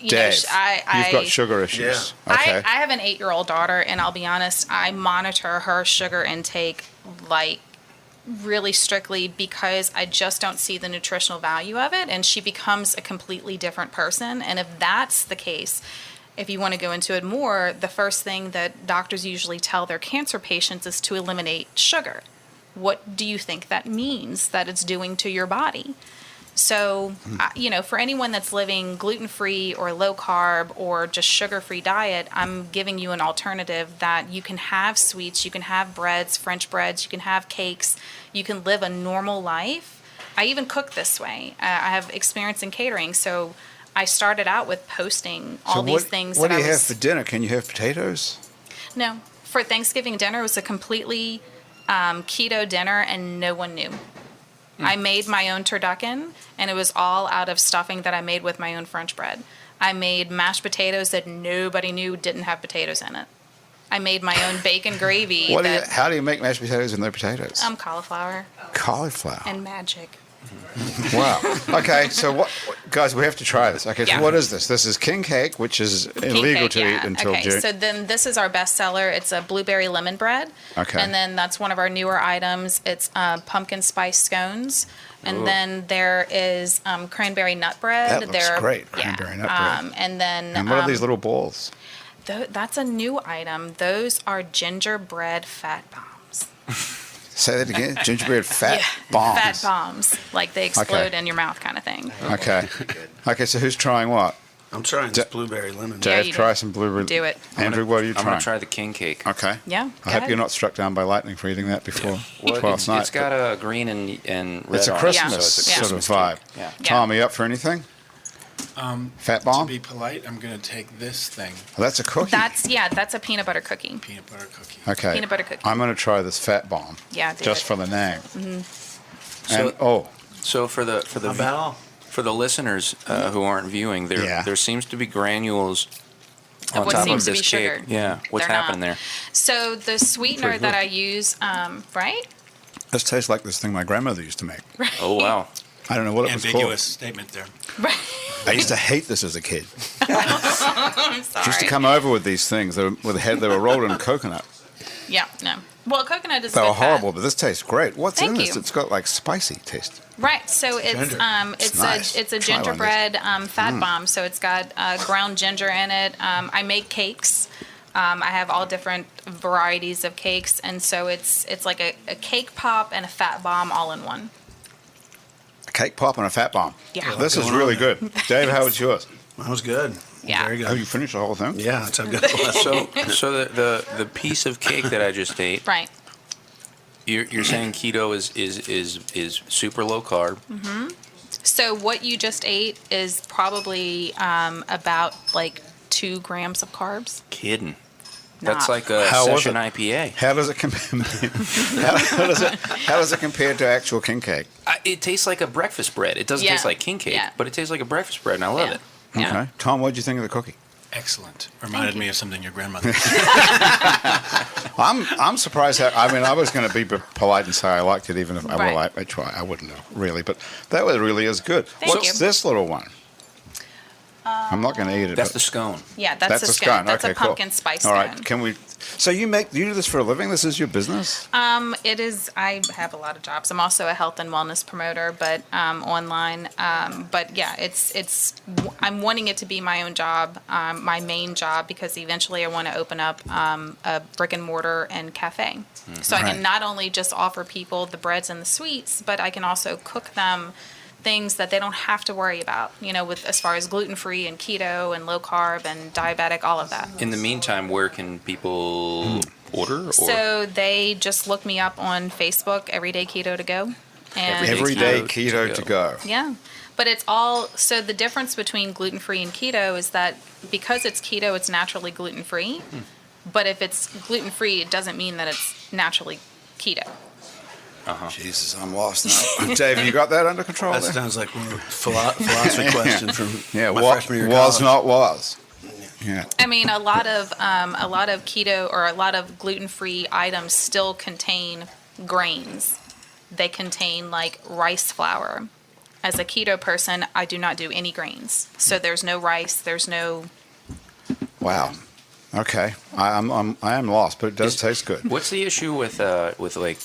You Dave, know, you've got sugar issues. Yeah. Okay. I have an 8-year-old daughter, and I'll be honest, I monitor her sugar intake like really strictly because I just don't see the nutritional value of it, and she becomes a completely different person. And if that's the case, if you want to go into it more, the first thing that doctors usually tell their cancer patients is to eliminate sugar. What do you think that means that it's doing to your body? So, for anyone that's living gluten-free or low-carb or just sugar-free diet, I'm giving you an alternative that you can have sweets, you can have breads, French breads, you can have cakes, you can live a normal life. I even cook this way. I have experience in catering, so I started out with posting all these things. What that do you I have was, for dinner? Can you have potatoes? No, for Thanksgiving dinner, it was a completely keto dinner, and no one knew. I made my own turducken, and it was all out of stuffing that I made with my own French bread. I made mashed potatoes that nobody knew didn't have potatoes in it. I made my own bacon gravy. How do you make mashed potatoes with no potatoes? Cauliflower Cauliflower. and magic. Wow. Okay, so guys, we have to try this. Okay, so Yeah. what is this? This is king cake, which is illegal King cake, to eat until okay, June. so then this is our best seller. It's a blueberry lemon bread. Okay. And then that's one of our newer items. It's pumpkin spice scones. And then there is cranberry nut bread. That looks great, cranberry nut bread. And then And what are these little balls? that's a new item. Those are gingerbread fat bombs. Say that again. Gingerbread fat Yeah, bombs. Fat bombs. Like they explode Okay. in your mouth kind of thing. Okay. Okay, so who's trying what? I'm trying this blueberry lemon. Yeah, Dave, you try do. some blueberry. Do it. Andrew, what are you I'm trying? going to try the king cake. Okay. Yeah, I go hope ahead. you're not struck down by lightning for eating that before last night. It's got a green and red It's a on it, Christmas so it's a sort of Christmas vibe. cake. Yeah. Tom, are you up for anything? Fat To bomb? be polite, I'm going to take this thing, Well, that's a cookie. That's a peanut butter cookie. peanut butter cookie. Okay. Peanut butter cookie. I'm going to try this fat bomb. Yeah, do Just it. for the name. So- And So for the How about all? for the listeners who aren't viewing, there seems to be granules on what top seems of to this be cake. sugar. Yeah, what's They're not. happening there? So the sweetener Pretty that good. I use, right? this tastes like this thing my grandmother used to make. Oh wow! I don't know what it was Ambiguous statement there. Right. called. I used to hate this as a kid. I'm sorry. She used to come over with these things. They were rolled in coconut. Yeah, no. Well, coconut is They good were fat. horrible, but this tastes great. What's Thank in this? you. It's got like spicy taste. Right. So it's Ginger. it's nice. a Try one of gingerbread fat bomb. So it's got ground ginger in it. I make cakes. I have all different varieties of cakes, and so it's like a cake pop and a fat bomb all in one. A cake pop and a fat bomb. Yeah. This is Going on really there. good. Dave, how was yours? That was good. Yeah. Very Oh, good. you finished the whole thing? Yeah, that's how good it was. So the piece of cake that I just ate, Right. you're saying keto is super low carb. So what you just ate is probably about like 2 grams of carbs. Kidding. That's Not. like a How was session it? IPA. How does it compare? how does it compare to actual king cake? It tastes like a breakfast bread. It doesn't Yeah. taste like king cake, Yeah. but it tastes like a breakfast bread, and I love Yeah. it. Yeah. Okay. Tom, what did you think of the cookie? Excellent. Reminded me of something your grandmother. I'm surprised. I was going to be polite and say I liked it, even if Right. I try. I wouldn't have really, but that was really is good. Thank What's you. this little one? I'm not going to eat it. That's but the scone. Yeah, that's, a a scone. That's Okay, a pumpkin cool. spice All scone. right. Can we? So you do this for a living? This is your business? It is. I have a lot of jobs. I'm also a health and wellness promoter, but online. But yeah, it's. I'm wanting it to be my own job, my main job, because eventually I want to open up a brick and mortar and cafe. So I Right. can not only just offer people the breads and the sweets, but I can also cook them things that they don't have to worry about. With as far as gluten free and keto and low carb and diabetic, all of that. In the meantime, where can people order? Or So they just look me up on Facebook, Everyday Keto to go. And Everyday Keto keto to go. yeah. But it's all, so the difference between gluten-free and keto is that because it's keto, it's naturally gluten-free. But if it's gluten-free, it doesn't mean that it's naturally keto. Jesus, I'm lost now. Dave, you got that under control? That there? sounds like one philosophy question from Yeah, my what freshman year of was college. not was. Yeah. I mean, a lot of keto or a lot of gluten-free items still contain grains. They contain like rice flour. As a keto person, I do not do any grains. So there's no rice, there's no. Wow. Okay. I am lost, but it does taste good. What's the issue with like,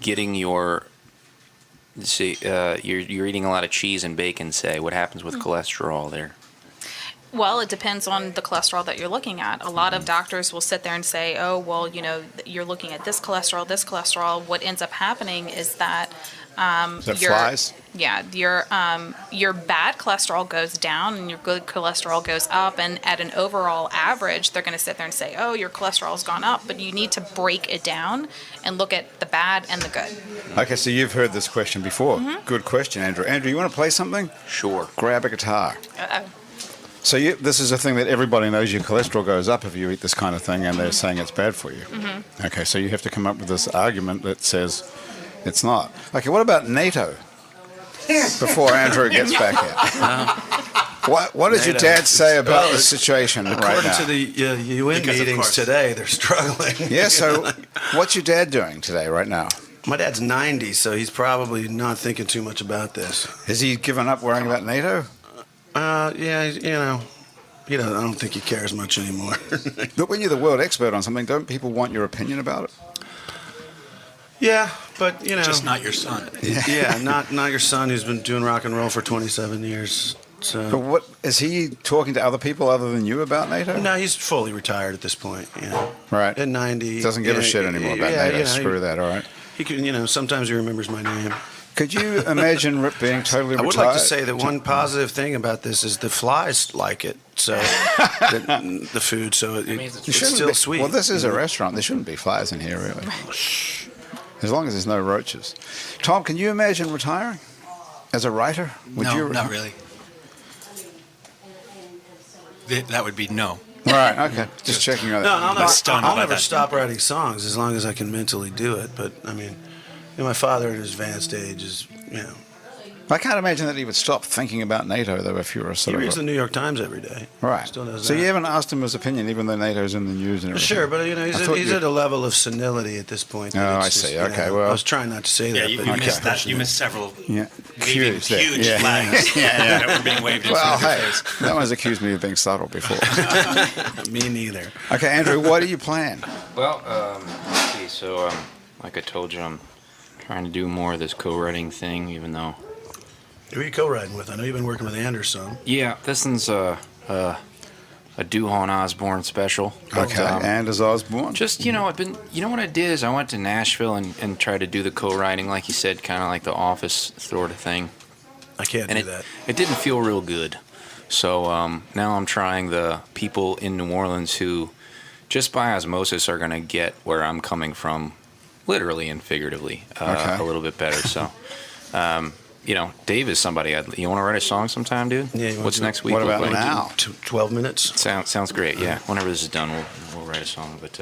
getting your, you're eating a lot of cheese and bacon, say, what happens with cholesterol there? Well, it depends on the cholesterol that you're looking at. A lot of doctors will sit there and say, oh, well, you're looking at this cholesterol, this cholesterol. What ends up happening is that Is that flies? Yeah, your bad cholesterol goes down and your good cholesterol goes up, and at an overall average, they're going to sit there and say, "Oh, your cholesterol's gone up," but you need to break it down and look at the bad and the good. Okay, so you've heard this question before. Good question, Andrew. Andrew, you want to play something? Sure. Grab a guitar. Uh-oh. So this is a thing that everybody knows. Your cholesterol goes up if you eat this kind of thing, and they're saying it's bad for you. Okay, so you have to come up with this argument that says it's not. Okay, what about NATO? Before Andrew gets back here. What does your NATO. dad say about the situation right According now? to the UN Because, of meetings course. today, they're struggling. Yeah, so what's your dad doing today, right now? My dad's 90, so he's probably not thinking too much about this. Has he given up worrying about NATO? Yeah, I don't think he cares much anymore. But when you're the world expert on something, don't people want your opinion about it? Yeah, but Just not your son. yeah, not your son who's been doing rock and roll for 27 years. But So what is he talking to other people other than you about NATO? no, he's fully retired at this point. Right. At 90, Doesn't give a shit anymore about NATO. Screw that, all right. He can, sometimes he remembers my name. Could you imagine Rip being totally I retired? would like to say that one positive thing about this is the flies like it. So the food, so mean, it's You shouldn't still be- sweet. Well, this is a restaurant. There shouldn't be flies in here, really. As long as there's no roaches. Tom, can you imagine retiring as a writer? No, not really. That would be no. Right, okay. Just checking on that. No, I'm stunned I'll by never that. stop writing songs as long as I can mentally do it. But I mean, my father at his advanced age is, I can't imagine that he would stop thinking about NATO, though, if you were a he sort reads of... the New York Times every day. Right. Still does So that. you haven't asked him his opinion, even though NATO's in the news and everything? Sure, but he's you- at a level of senility at this point. that Oh, it's I just, see. Okay, well- I was trying not to say Yeah, that, you, but you Okay. missed that. You missed several Yeah. waving Cues there. huge Yeah. flags that were being waved in Well, front of hey, your face. no one's accused me of being subtle before. me neither. Okay, Andrew, what do you plan? Well, let's see. So, like I told you, I'm trying to do more of this co-writing thing, even though. Who are you co-writing with? I know you've been working with Anderson. Yeah, this one's a Duhon Osborne special. But, Okay, Anders Osborne. just I've been. You know what I did is I went to Nashville and tried to do the co-writing, like you said, kind of like the Office sort of thing. I can't And do that. it didn't feel real good. So now I'm trying the people in New Orleans who, just by osmosis, are going to get where I'm coming from, literally and figuratively, Okay. a little bit better. So, Dave is somebody. You want to write a song sometime, dude? Yeah, you wanna What's do- next week? what look about like? now? 12 minutes. Sounds great. Yeah. Whenever this is done, we'll write a song. But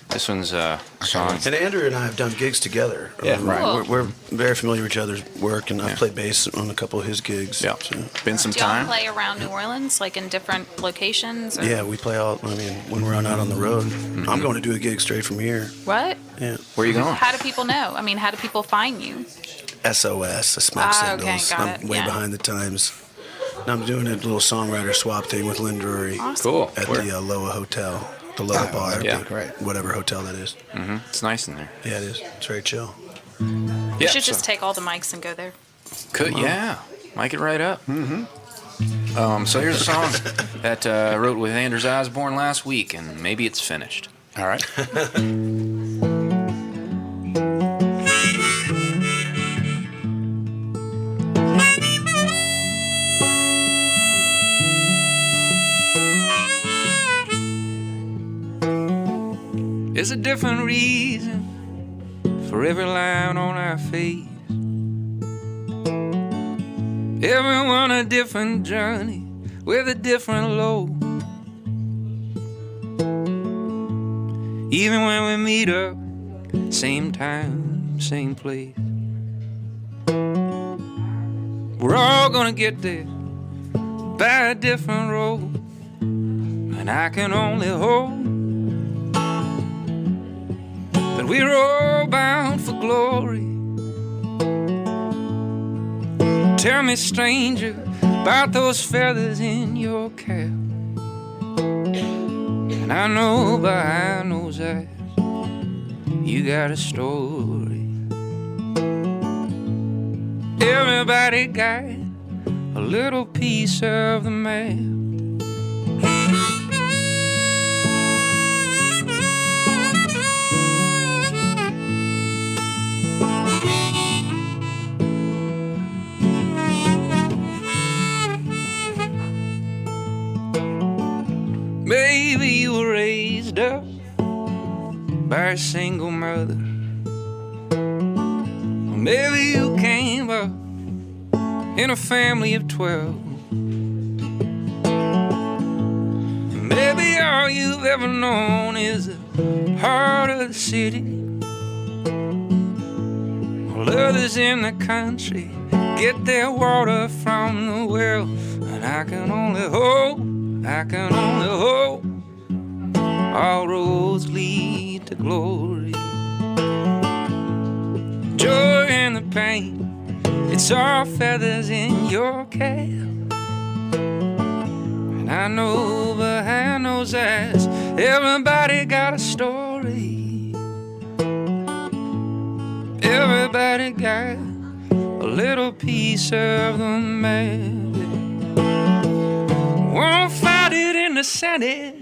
this one's song. And Andrew and I have done gigs together. Yeah, right. We're very familiar with each other's work, and I've played bass on a couple of his gigs. Yeah. so. Been some Do y'all time. play around New Orleans, like in different locations? Or Yeah, we play when we're out on the road. Mm-hmm. I'm going to do a gig straight from here. What? Yeah. Where are you going? How do people know? I mean, how do people find you? SOS, the smoke Ah, okay, signals. got I'm it, way yeah. behind the times. And I'm doing a little songwriter swap thing with Lynn Drury Awesome. Cool. at Where? the Loa Hotel, the Loa Oh, Bar, that'd be great. whatever hotel that is. It's nice in there. Yeah, it is. It's very chill. Yeah. You should just take all the mics and go there. Could, yeah. Mic it right up. Mm-hmm. So here's a song that I wrote with Anders Osborne last week, and maybe it's finished. All right. There's a different reason for every line on our face. Everyone a different journey with a different load. Even when we meet up same time, same place. We're all gonna get there by a different road, and I can only hope that we're all bound for glory. Tell me, stranger, about those feathers in your cap. And I know behind those eyes you got a story. Everybody got a little piece of the map. Maybe you were raised up by a single mother, or maybe you came up in a family of 12. Maybe all you've ever known is the heart of the city. While others in the country get their water from the well, and I can only hope all roads lead to glory. Joy and the pain, it's all feathers in your cap. And I know behind those eyes, everybody got a story. Everybody got a little piece of the map. Won't find it in the Senate,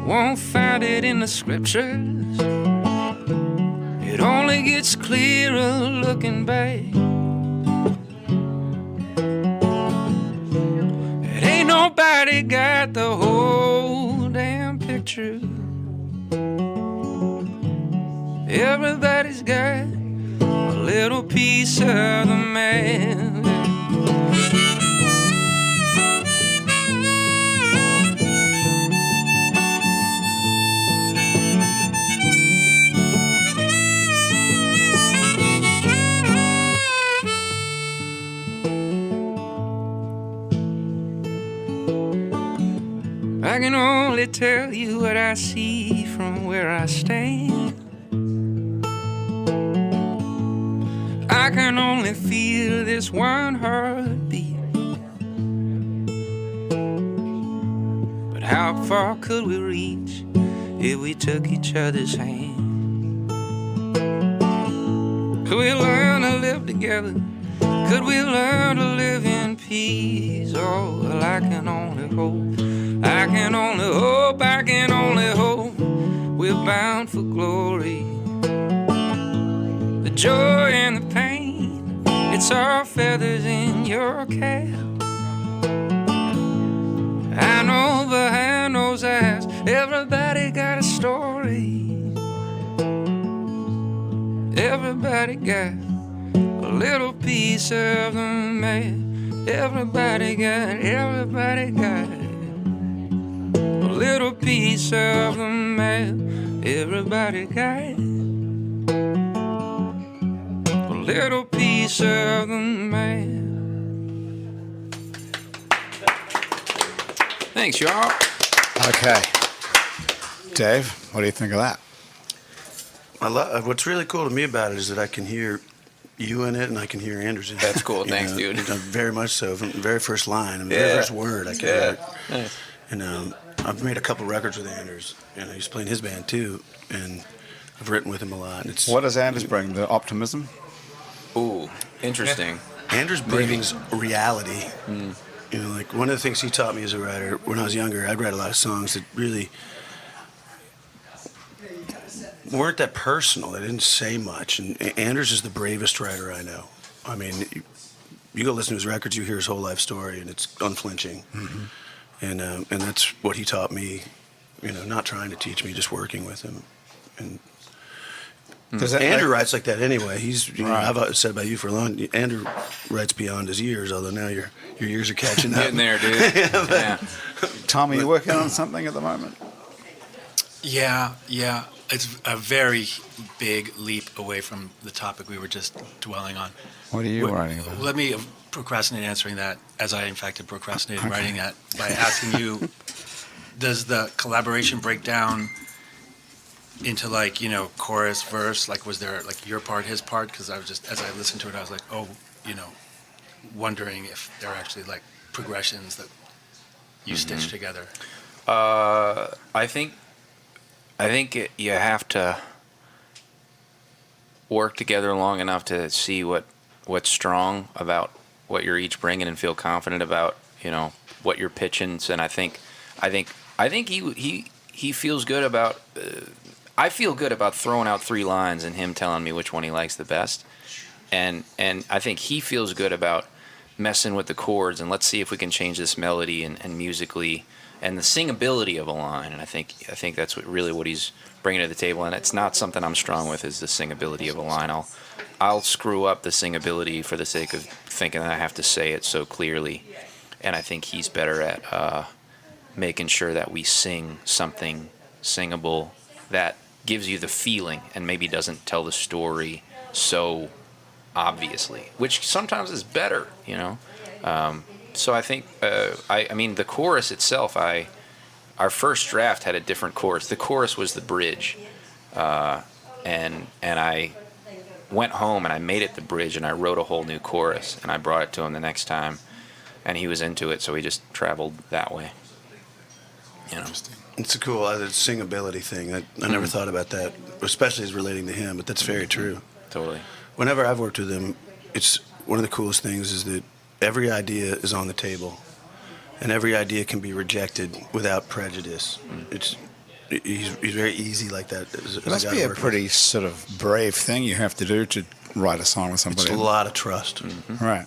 won't find it in the scriptures. It only gets clearer looking back. It ain't nobody got the whole damn picture. Everybody's got a little piece of the man. I can only tell you what I see from where I stand. I can only feel this one heartbeat. But how far could we reach if we took each other's hand? Could we learn to live together? Could we learn to live in peace? Oh, well, I can only hope. I can only hope, I can only hope we're bound for glory. The joy and the pain, it's all feathers in your cap. I know behind those eyes, everybody got a story. Everybody got a little piece of the map. Everybody got a little piece of the map. Everybody got a little piece of the map. Thanks, y'all. Okay. Dave, what do you think of that? What's really cool to me about it is that I can hear you in it, and I can hear Anders in it. That's cool. Thanks, dude. Very much so. From the very first line, and the very first word, I can hear it. Nice. And I've made a couple records with Anders, and I used to play in his band too, and I've written with him a lot. And What does Anders bring? The optimism? Ooh, interesting. Anders brings reality. You know, like one of the things he taught me as a writer, when I was younger, I'd write a lot of songs that really weren't that personal. They didn't say much. And Anders is the bravest writer I know. I mean, you go listen to his records, you hear his whole life story, and it's unflinching. Mm-hmm. And that's what he taught me, you know, not trying to teach me, just working with him. And Andrew writes like that anyway. He's, you know, I've said about you for a long time, Andrew writes beyond his years, although now your years are catching up. Getting there, dude. Yeah. Tom, are you working on something at the moment? Yeah. It's a very big leap away from the topic we were just dwelling on. What are you writing about? Let me procrastinate answering that, as I in fact have procrastinated writing that, by asking you, does the collaboration break down into chorus, verse? Like, was there your part, his part? Because I was just, as I listened to it, I was like, wondering if there are actually progressions that you stitch together. I think you have to work together long enough to see what's strong about what you're each bringing and feel confident about, what you're pitching. And I think he feels good about. I feel good about throwing out 3 lines and him telling me which one he likes the best, and I think he feels good about messing with the chords and let's see if we can change this melody and musically and the singability of a line. And I think that's what he's bringing to the table. And it's not something I'm strong with, is the singability of a line. I'll screw up the singability for the sake of thinking that I have to say it so clearly. And I think he's better at making sure that we sing something singable that gives you the feeling and maybe doesn't tell the story so obviously, which sometimes is better, So I think, I mean, the chorus itself, our first draft had a different chorus. The chorus was the bridge, and I went home and I made it the bridge, and I wrote a whole new chorus, and I brought it to him the next time, and he was into it, so we just traveled that way. Interesting. It's a cool singability thing. I never thought about that, especially as relating to him, but that's very true. Totally. Whenever I've worked with him, it's one of the coolest things is that every idea is on the table, and every idea can be rejected without prejudice. He's very easy like that. It must be a pretty sort of brave thing you have to do to write a song with somebody. It's a lot of trust. Mm-hmm. Right.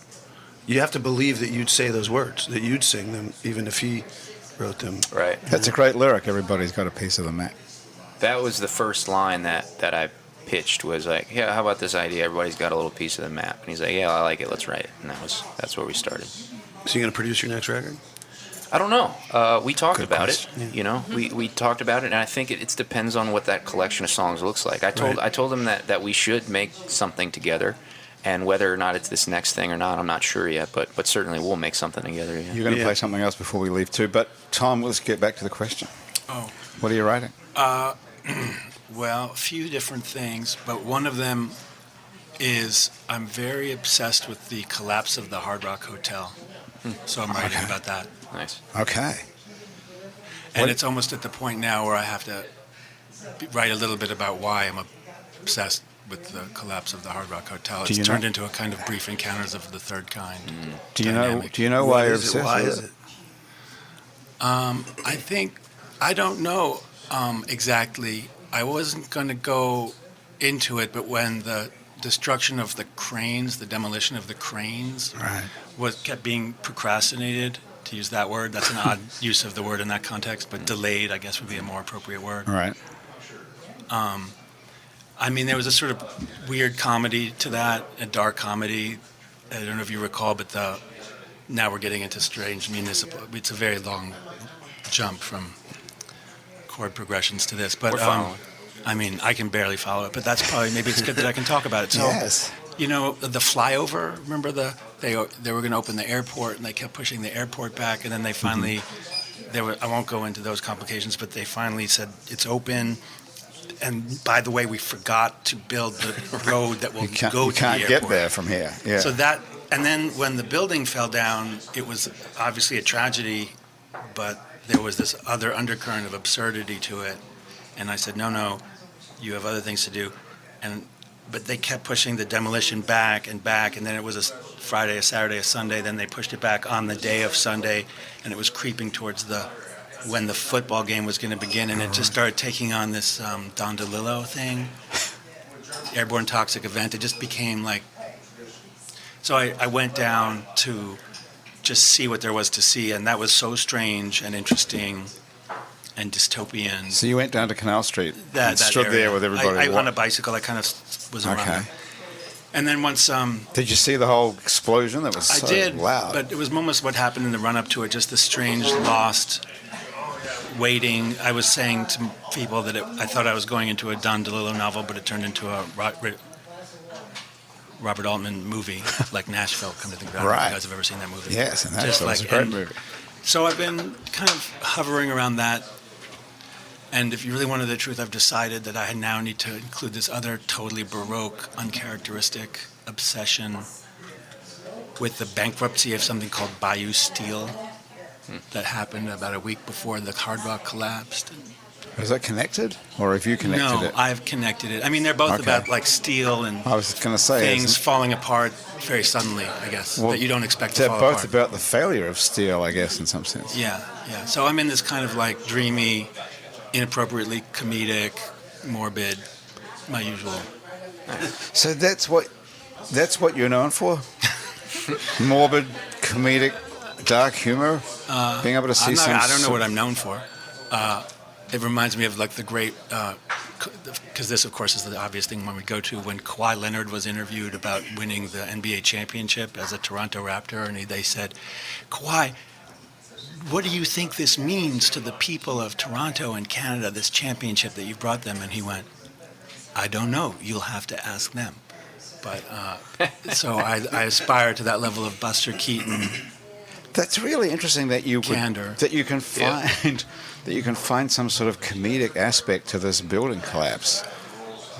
You have to believe that you'd say those words, that you'd sing them, even if he wrote them. Right. That's a great lyric. Everybody's got a piece of the map. That was the first line that I pitched, was like, yeah, how about this idea? Everybody's got a little piece of the map. And he's like, yeah, I like it. Let's write it. And that's where we started. So you going to produce your next record? I don't know. We talked Good about question. it. We talked about it, and I think it depends on what that collection of songs looks like. I told him that we should make something together, and whether or not it's this next thing or not, I'm not sure yet. But certainly we'll make something together. Yeah. You're going to play something else before we leave too. But Tom, let's get back to the question. Oh. What are you writing? Well, a few different things, but one of them is I'm very obsessed with the collapse of the Hard Rock Hotel. So I'm writing about that. Nice. Okay. And it's almost at the point now where I have to write a little bit about why I'm obsessed with the collapse of the Hard Rock Hotel. It's turned into a kind of brief encounters of the third kind. Do you know why you're obsessed? Why is it? I don't know exactly. I wasn't going to go into it, but when the destruction of the cranes, the demolition of the cranes, kept being procrastinated, to use that word. That's an odd use of the word in that context, but delayed, I guess, would be a more appropriate word. Right. I mean, there was a sort of weird comedy to that, a dark comedy. I don't know if you recall, but now we're getting into strange municipal. It's a very long jump from chord progressions to this, but we're following. I mean, I can barely follow it, but that's probably, maybe it's good that I can talk about it. So, yes. The flyover, remember they were going to open the airport, and they kept pushing the airport back, and then they finally, I won't go into those complications, but they finally said it's open. And by the way, we forgot to build the road that will go to the airport. You can't get there from here. Yeah. So and then when the building fell down, it was obviously a tragedy, but there was this other undercurrent of absurdity to it. And I said, no, you have other things to do. But they kept pushing the demolition back, and then it was a Friday, a Saturday, a Sunday. Then they pushed it back on the day of Sunday, and it was creeping towards when the football game was going to begin, and it just started taking on this Don DeLillo thing, airborne toxic event. It just became like... So I went down to just see what there was to see, and that was so strange and interesting and dystopian. So you went down to Canal Street and stood there with everybody. On a bicycle. I kind of was around there. And then once... did you see the whole explosion? That was so loud. I did, but it was almost what happened in the run-up to it, just the strange, lost waiting. I was saying to people that I thought I was going into a Don DeLillo novel, but it turned into a Robert Altman movie, like Nashville. Come to think about it, Right. if you guys have ever seen that movie? Yes, and that's Just a great movie. So I've been kind of hovering around that. And if you really wanted the truth, I've decided that I now need to include this other totally Baroque, uncharacteristic obsession with the bankruptcy of something called Bayou Steel that happened about a week before the Hard Rock collapsed. Is that connected, or have you connected No, it? I've connected it. I mean, they're both Okay. about like steel and I was going to say things isn't- falling apart very suddenly, I guess, Well, that you don't expect to they're fall both apart. about the failure of steel, I guess, in some sense. Yeah. So I'm in this kind of like dreamy, inappropriately comedic, morbid, my usual. So that's what you're known for? Morbid, comedic, dark humor? Being able to see I don't know what I'm known for. It reminds me of like the great, because this, of course, is the obvious thing when we go to when Kawhi Leonard was interviewed about winning the NBA championship as a Toronto Raptor, and they said, Kawhi, what do you think this means to the people of Toronto and Canada, this championship that you brought them? And he went, I don't know. You'll have to ask them. But so I aspire to that level of Buster Keaton. That's really interesting that you Candor. that you can find some sort of comedic aspect to this building collapse.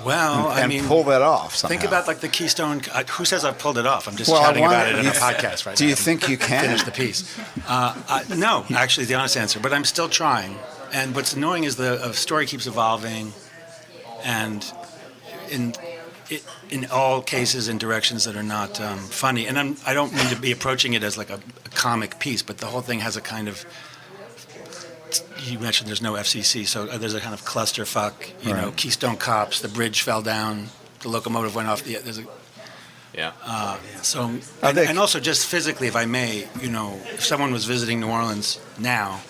Well, and I mean, pull that off somehow. think about like the Keystone. Who says I've pulled it off? I'm just Well, I chatting about wonder- it in a podcast right now. Do you think you can? Finish the piece? No, actually, the honest answer. But I'm still trying. And what's annoying is the story keeps evolving, and in all cases in directions that are not funny. And I don't mean to be approaching it as like a comic piece, but the whole thing has a kind of. You mentioned there's no FCC, so there's a kind of clusterfuck. You know, Right. Keystone Cops. The bridge fell down. The locomotive went off. There's a Yeah. so, Are they- and also just physically, if I may, if someone was visiting New Orleans now,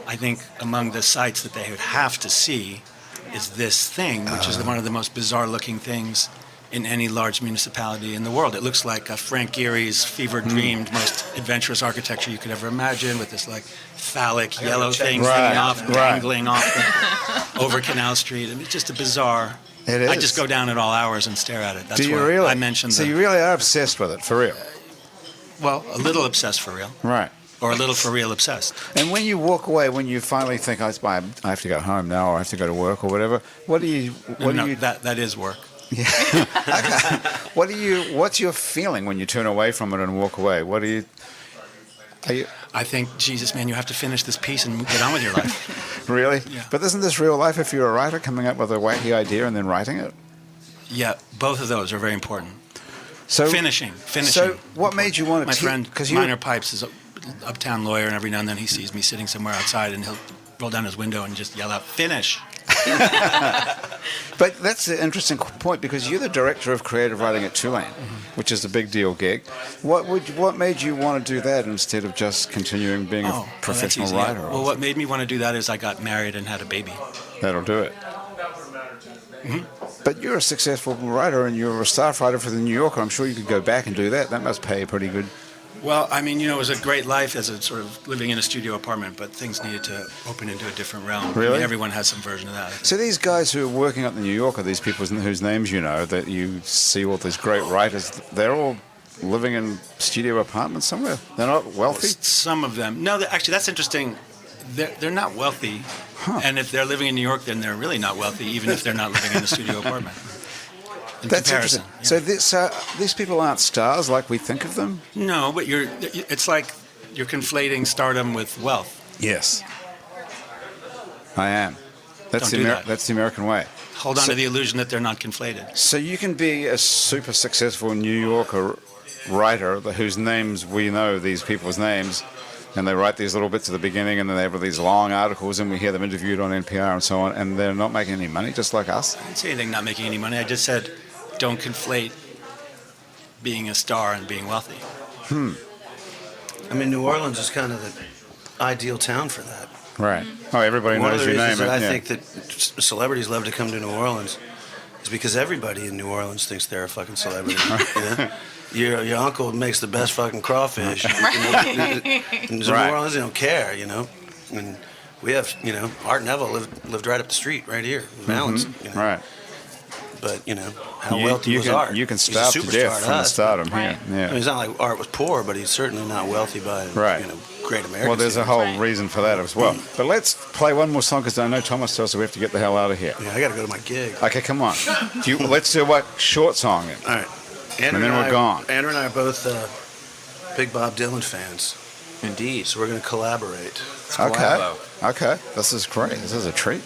I think among the sights that they would have to see is this thing, which is one of the most bizarre-looking things in any large municipality in the world. It looks like Frank Gehry's fever-dreamed, most adventurous architecture you could ever imagine, with this like phallic yellow things Right, hanging off, right. dangling off over Canal Street. I mean, it's just a bizarre. It is. I just go down at all hours and stare at it. That's Do you why really? I mentioned. So you really are obsessed with it, for real? Well, a little obsessed for real, Right. or a little for real obsessed. And when you walk away, when you finally think, I have to go home now, or I have to go to work, or whatever, what do you? That is work. Yeah. Okay. What's your feeling when you turn away from it and walk away? Are you I think, Jesus, man, you have to finish this piece and get on with your life. really? Yeah. But isn't this real life if you're a writer coming up with a wacky idea and then writing it? Yeah, both of those are very important. So Finishing. So what made you want to My friend Because Minor Pipes is an uptown lawyer, and every now and then he sees me sitting somewhere outside, and he'll roll down his window and just yell out, "Finish!" But that's an interesting point, because you're the director of creative writing at Tulane, which is a big deal gig. What made you want to do that instead of just continuing being a professional that's easy. writer? Well, what made me want to do that is I got married and had a baby. That'll do it. Mm-hmm. But you're a successful writer, and you're a staff writer for the New Yorker. I'm sure you could go back and do that. That must pay pretty good. Well, I mean, it was a great life as a sort of living in a studio apartment, but things needed to open into a different realm. Really? I mean, everyone has some version of that. So these guys who are working at the New Yorker, these people whose names you know, that you see all these great writers, they're all living in studio apartments somewhere. They're not wealthy. Some of them. No, actually, that's interesting. They're not wealthy. And if they're living in New York, then they're really not wealthy, even if they're not living in a studio apartment. In That's comparison. interesting. So these people aren't stars like we think of them? No, but it's like you're conflating stardom with wealth. Yes. I am. That's Don't do that. That's the American way. Hold on to the illusion that they're not conflated. So you can be a super successful New Yorker writer whose names we know, these people's names, and they write these little bits at the beginning, and then they have these long articles, and we hear them interviewed on NPR and so on, and they're not making any money, just like us. I didn't say anything not making any money. I just said don't conflate being a star and being wealthy. I mean, New Orleans is kind of the ideal town for that. Right. Oh, everybody One of knows the your reasons name. that I yeah. think that celebrities love to come to New Orleans is because everybody in New Orleans thinks they're a fucking celebrity. Your uncle makes the best fucking crawfish. In New Orleans, they don't care, And We have, Art Neville lived right up the street, right here, in Balance. Right. But, how wealthy was Art? You can He's a starve to superstar death to from the us. stardom Right. here. Yeah. I mean, it's not like Art was poor, but he's certainly not wealthy by, Right. great American Well, there's a standards. whole Right. reason for that as well. But let's play one more song because I know Thomas tells us we have to get the hell out of here. Yeah, I got to go to my gig. Okay, come on. Let's do what short song? All right. Andrew And then we're gone. Andrew and I are both big Bob Dylan fans, Indeed. so we're going to collaborate. Okay. Collabo. Okay. This is great. This is a treat.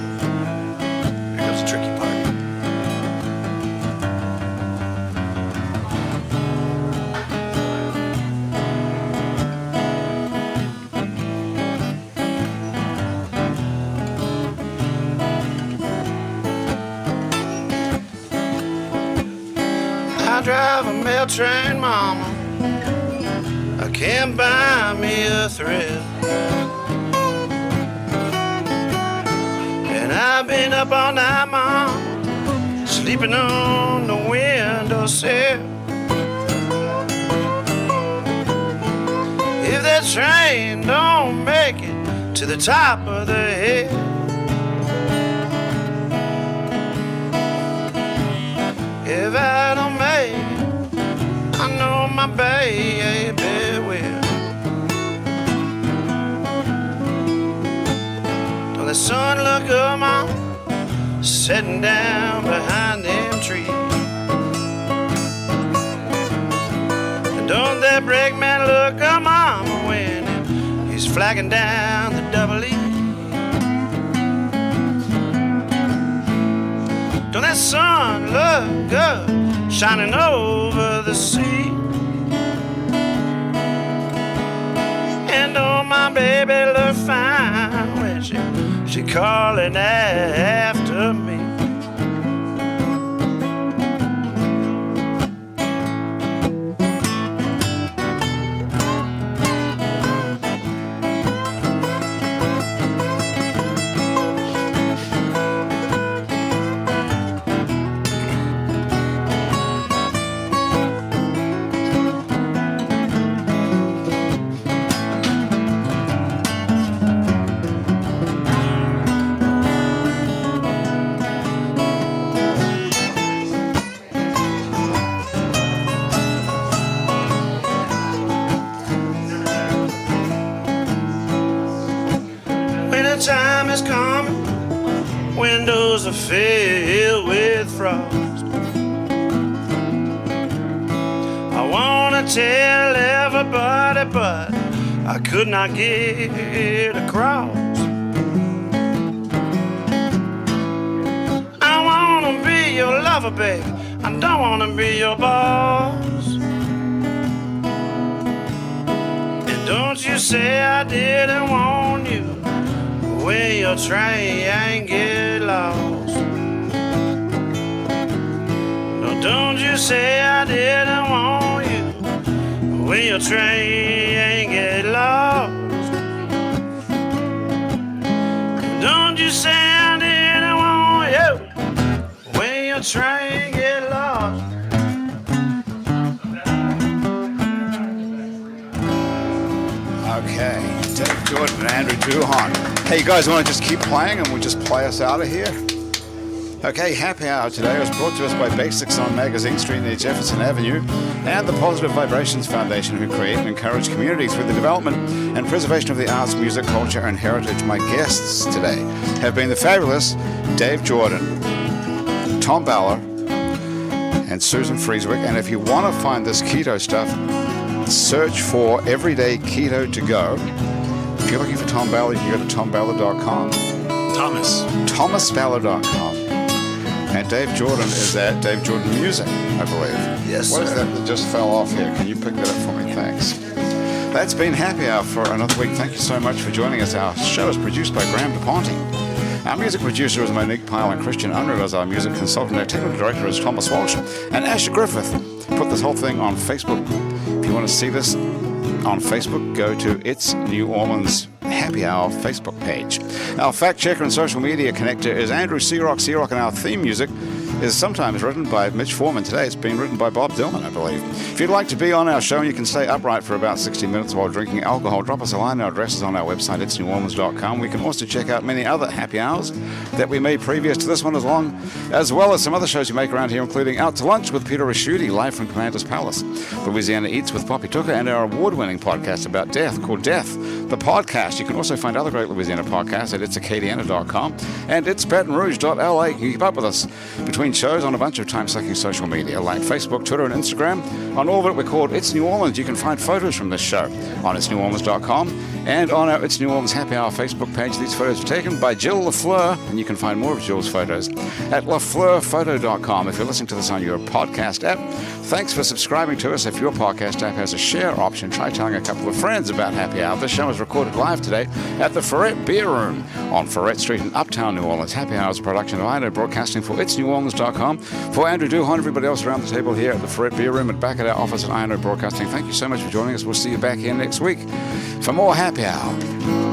Here comes the tricky part. I drive a mail train, mama. I can't buy me a thrill. And I've been up all night, mom, sleeping on the windowsill. If that train don't make it to the top of the hill, if I don't make it, I know my baby will. Don't the sun look up, mom, sitting down behind them trees. And don't that brakeman look up, mama, when he's flagging down the double E. Don't that sun look good, shining over the sea. And don't my baby look fine when she calling after me. Winter time is coming, windows are filled with frost. I wanna tell everybody, but I could not get across. I wanna be your lover, baby, I don't wanna be your boss. And don't you say I didn't warn you when your train get lost. No, don't you say I didn't warn you when your train get lost. Don't you say I didn't warn you when your train get lost. Okay. Dave Jordan and Andrew Duhon. Hey, you guys want to just keep playing and we'll just play us out of here? Okay, Happy Hour today was brought to us by Basics on Magazine Street near Jefferson Avenue and the Positive Vibrations Foundation, who create and encourage communities through the development and preservation of the arts, music, culture, and heritage. My guests today have been the fabulous Dave Jordan, Tom Balla, and Susan Freeswick. And if you want to find this keto stuff, search for Everyday Keto to go. If you're looking for Tom Balla, you can go to tomballa.com. thomasballa.com. And Dave Jordan is at Dave Jordan Music, I believe. Yes, What is sir. that just fell off here? Can you pick that up for me? Thanks. That's been Happy Hour for another week. Thank you so much for joining us. Our show is produced by Graham DePonte. Our music producer is Monique Pyle, and Christian Unruh is our music consultant. Our technical director is Thomas Walsh. And Asher Griffith put this whole thing on Facebook. If you want to see this on Facebook, go to It's New Orleans Happy Hour Facebook page. Our fact checker and social media connector is Andrew Searock, and our theme music is sometimes written by Mitch Foreman. Today it's been written by Bob Dylan, I believe. If you'd like to be on our show and you can stay upright for about 60 minutes while drinking alcohol, drop us a line. Our address is on our website, itsneworleans.com. We can also check out many other happy hours that we made previous to this one, as well as some other shows you make around here, including Out to Lunch with Peter Raschuti, live from Commander's Palace, Louisiana Eats with Poppy Tucker, and our award-winning podcast about death called Death, the podcast. You can also find other great Louisiana podcasts at itsacadiana.com and itsbatonrouge.la. You can keep up with us between shows on a bunch of time-sucking social media like Facebook, Twitter, and Instagram. On all of it, we're called It's New Orleans. You can find photos from this show on itsneworleans.com and on our It's New Orleans Happy Hour Facebook page. These photos are taken by Jill LaFleur, and you can find more of Jill's photos at lafleurphoto.com. If you're listening to this on your podcast app, thanks for subscribing to us. If your podcast app has a share option, try telling a couple of friends about Happy Hour. This show is recorded live today at the Ferret Beer Room on Ferret Street in Uptown New Orleans. Happy Hour is a production of INO Broadcasting for itsneworleans.com. For Andrew Duhon, everybody else around the table here at the Ferret Beer Room and back at our office at INO Broadcasting, thank you so much for joining us. We'll see you back here next week for more Happy Hour.